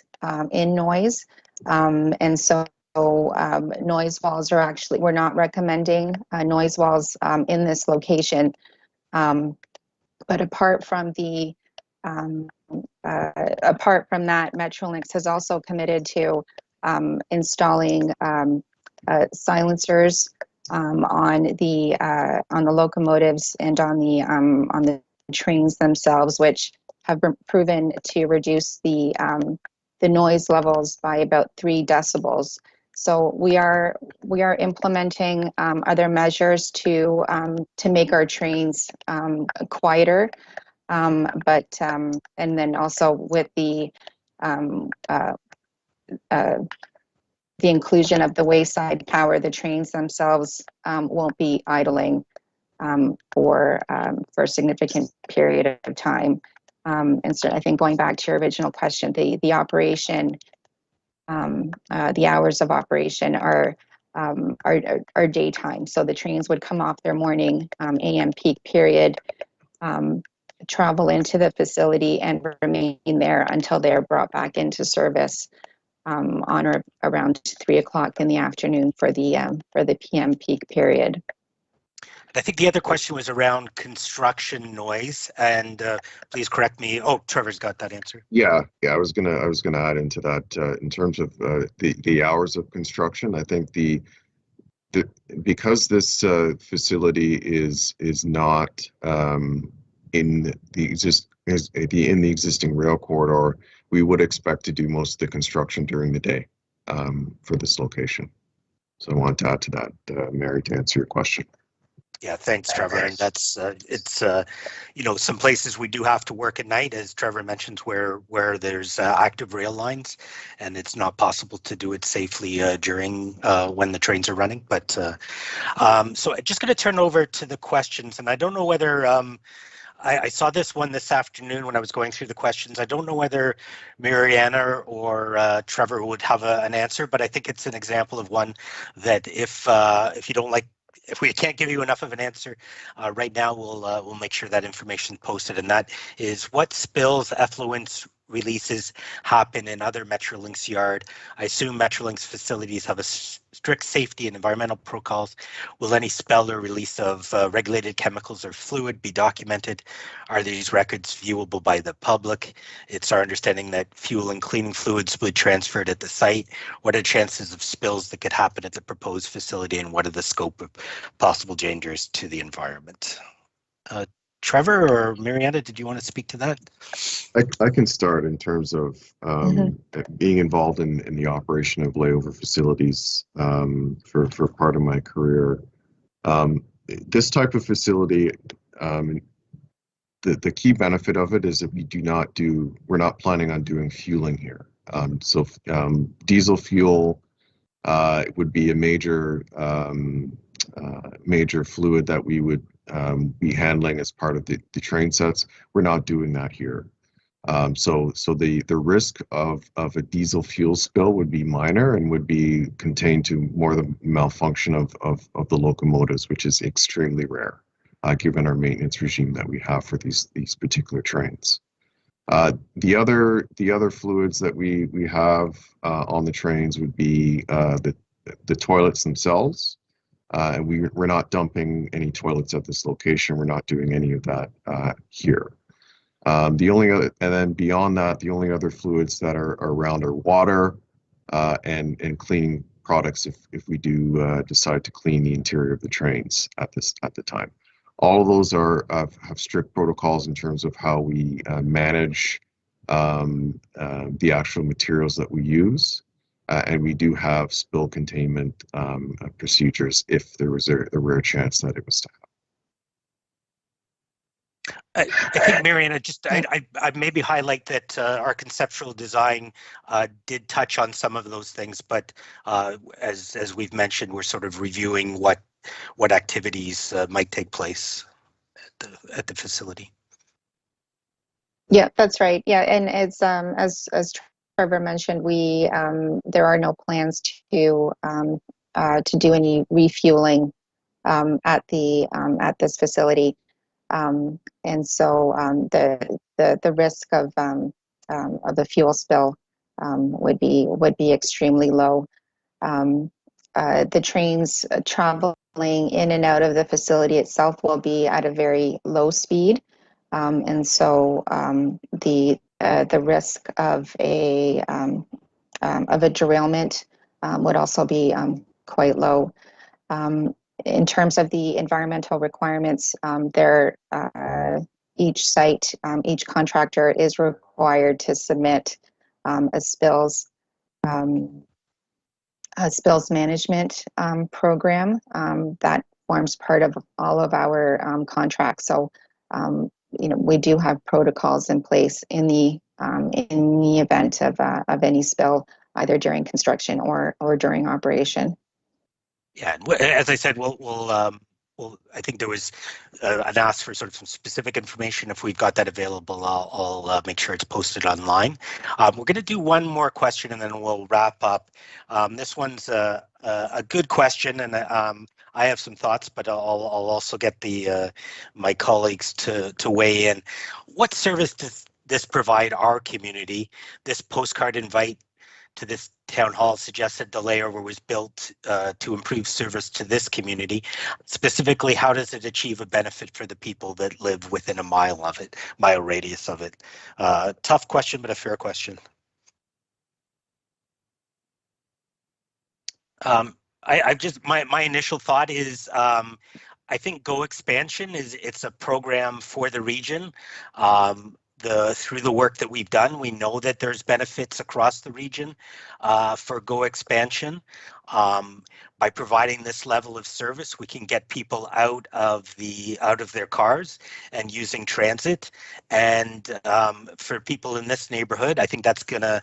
in noise, and so noise walls are actually, we're not recommending noise walls in this location. But apart from that, Metrolinx has also committed to installing silencers on the locomotives and on the trains themselves, which have been proven to reduce the the noise levels by about 3 decibels. So we are implementing other measures to make our trains quieter, and then also with the inclusion of the wayside power, the trains themselves won't be idling for a significant period of time. And so I think going back to your original question, the operation, the hours of operation are daytime. So the trains would come off their morning AM peak period, travel into the facility and remain there until they're brought back into service on or around 3 o'clock in the afternoon for the PM peak period. I think the other question was around construction noise, and please correct me. Oh, Trevor's got that answer. Yeah. I was gonna add into that in terms of the hours of construction. I think because this facility is not in the existing rail corridor, we would expect to do most of the construction during the day for this location. So I want to add to that, Mary, to answer your question. Yeah, thanks, Trevor. And that's it's some places we do have to work at night, as Trevor mentions, where there's active rail lines, and it's not possible to do it safely during when the trains are running. But so I'm just going to turn over to the questions, and I don't know whether I saw this one this afternoon when I was going through the questions. I don't know whether Mariana or Trevor would have an answer, but I think it's an example of one that if you don't like. If we can't give you enough of an answer right now, we'll make sure that information is posted. And that is, what spills, effluents, releases happen in other Metrolinx yard? I assume Metrolinx facilities have a strict safety and environmental protocols. Will any spill or release of regulated chemicals or fluid be documented? Are these records viewable by the public? It's our understanding that fuel and cleaning fluids will be transferred at the site. What are the chances of spills that could happen at the proposed facility, and what are the scope of possible dangers to the environment? Trevor or Mariana, did you want to speak to that? I can start in terms of being involved in the operation of layover facilities for part of my career. This type of facility, the key benefit of it is that we're not planning on doing fueling here. So diesel fuel would be a major fluid that we would be handling as part of the train sets. We're not doing that here. So the risk of a diesel fuel spill would be minor and would be contained to more the malfunction of the locomotives, which is extremely rare, given our maintenance regime that we have for these particular trains. The other fluids that we have on the trains would be the toilets themselves. And we're not dumping any toilets at this location. We're not doing any of that here. And then beyond that, the only other fluids that are around are water and cleaning products if we do decide to clean the interior of the trains at the time. All of those have strict protocols in terms of how we manage the actual materials that we use. And we do have spill containment procedures if there was a rare chance that it was to happen. I think, Mariana, I maybe highlight that our conceptual design did touch on some of those things, but as we've mentioned, we're sort of reviewing what activities might take place at the facility. Yeah, that's right. Yeah, and it's as Trevor mentioned, there are no plans to do any refueling at this facility, and so the risk of the fuel spill would be extremely low. The trains traveling in and out of the facility itself will be at a very low speed, and so the risk of a derailment would also be quite low. In terms of the environmental requirements, each site, each contractor is required to submit a spills management program that forms part of all of our contracts. So, we do have protocols in place in the event of any spill, either during construction or during operation. Yeah, and as I said, I think there was an ask for sort of some specific information. If we've got that available, I'll make sure it's posted online. We're going to do one more question and then we'll wrap up. This one's a good question, and I have some thoughts, but I'll also get my colleagues to weigh in. What service does this provide our community? This postcard invite to this town hall suggested the layover was built to improve service to this community. Specifically, how does it achieve a benefit for the people that live within a mile radius of it? Tough question, but a fair question. My initial thought is I think Go Expansion it's a program for the region. Through the work that we've done, we know that there's benefits across the region for Go Expansion. By providing this level of service, we can get people out of their cars and using transit. And for people in this neighborhood, I think that's gonna,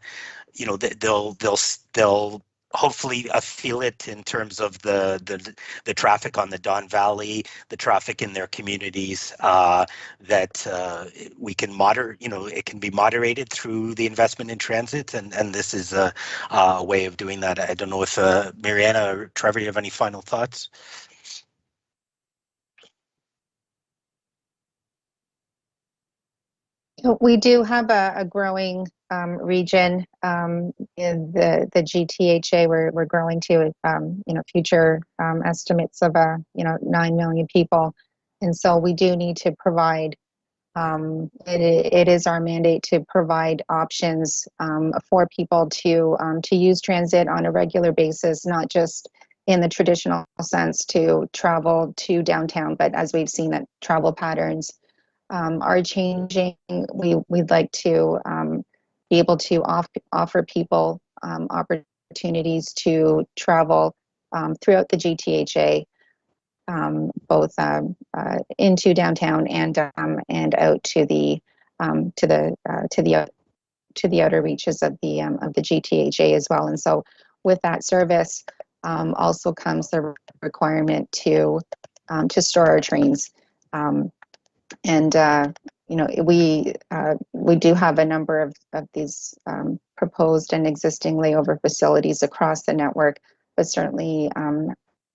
they'll hopefully feel it in terms of the traffic on the Don Valley, the traffic in their communities, that we can it can be moderated through the investment in transit, and this is a way of doing that. I don't know if Mariana or Trevor, you have any final thoughts? We do have a growing region in the GTHA. We're growing to future estimates of 9 million people, and so we do need to provide. It is our mandate to provide options for people to use transit on a regular basis, not just in the traditional sense to travel to downtown, but as we've seen that travel patterns are changing. We'd like to be able to offer people opportunities to travel throughout the GTHA, both into downtown and out to the outer reaches of the GTHA as well. And so, with that service, also comes the requirement to store our trains. And we do have a number of these proposed and existing layover facilities across the network, but certainly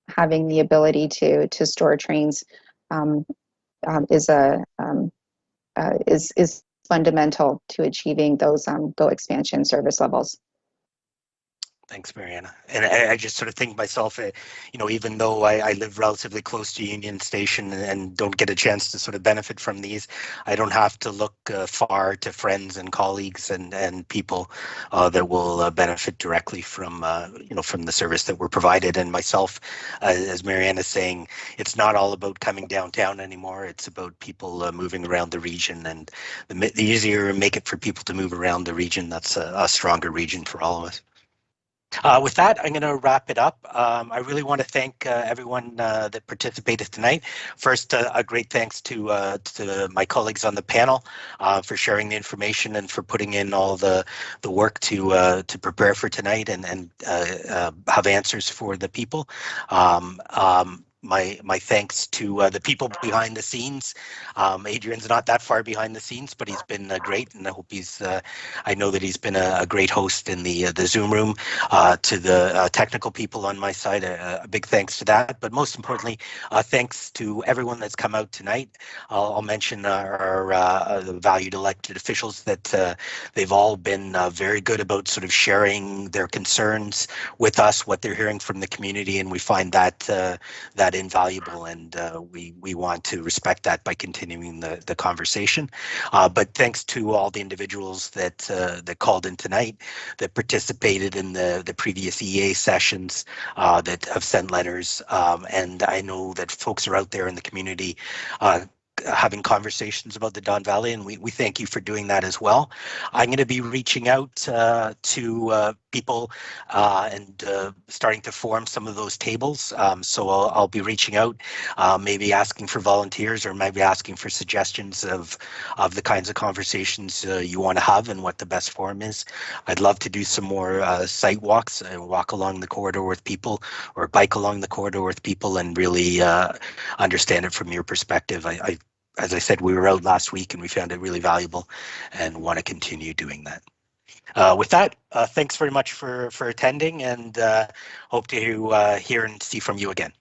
having the ability to store trains is fundamental to achieving those Go Expansion service levels. Thanks, Mariana. And I just sort of think myself, even though I live relatively close to Union Station and don't get a chance to sort of benefit from these, I don't have to look far to friends and colleagues and people that will benefit directly from the service that we're provided. And myself, as Mariana is saying, it's not all about coming downtown anymore. It's about people moving around the region, and the easier we make it for people to move around the region, that's a stronger region for all of us. With that, I'm going to wrap it up. I really want to thank everyone that participated tonight. First, a great thanks to my colleagues on the panel for sharing the information and for putting in all the work to prepare for tonight and have answers for the people. My thanks to the people behind the scenes. Adrian's not that far behind the scenes, but he's been great, and I hope I know that he's been a great host in the Zoom room. To the technical people on my side, a big thanks to that. But most importantly, thanks to everyone that's come out tonight. I'll mention our valued elected officials that they've all been very good about sort of sharing their concerns with us, what they're hearing from the community, and we find that invaluable, and we want to respect that by continuing the conversation. But thanks to all the individuals that called in tonight, that participated in the previous EA sessions, that have sent letters, and I know that folks are out there in the community having conversations about the Don Valley, and we thank you for doing that as well. I'm going to be reaching out to people and starting to form some of those tables. So I'll be reaching out, maybe asking for volunteers or maybe asking for suggestions of the kinds of conversations you want to have and what the best forum is. I'd love to do some more site walks and walk along the corridor with people or bike along the corridor with people and really understand it from your perspective. As I said, we were out last week and we found it really valuable and want to continue doing that. With that, thanks very much for attending, and hope to hear and see from you again.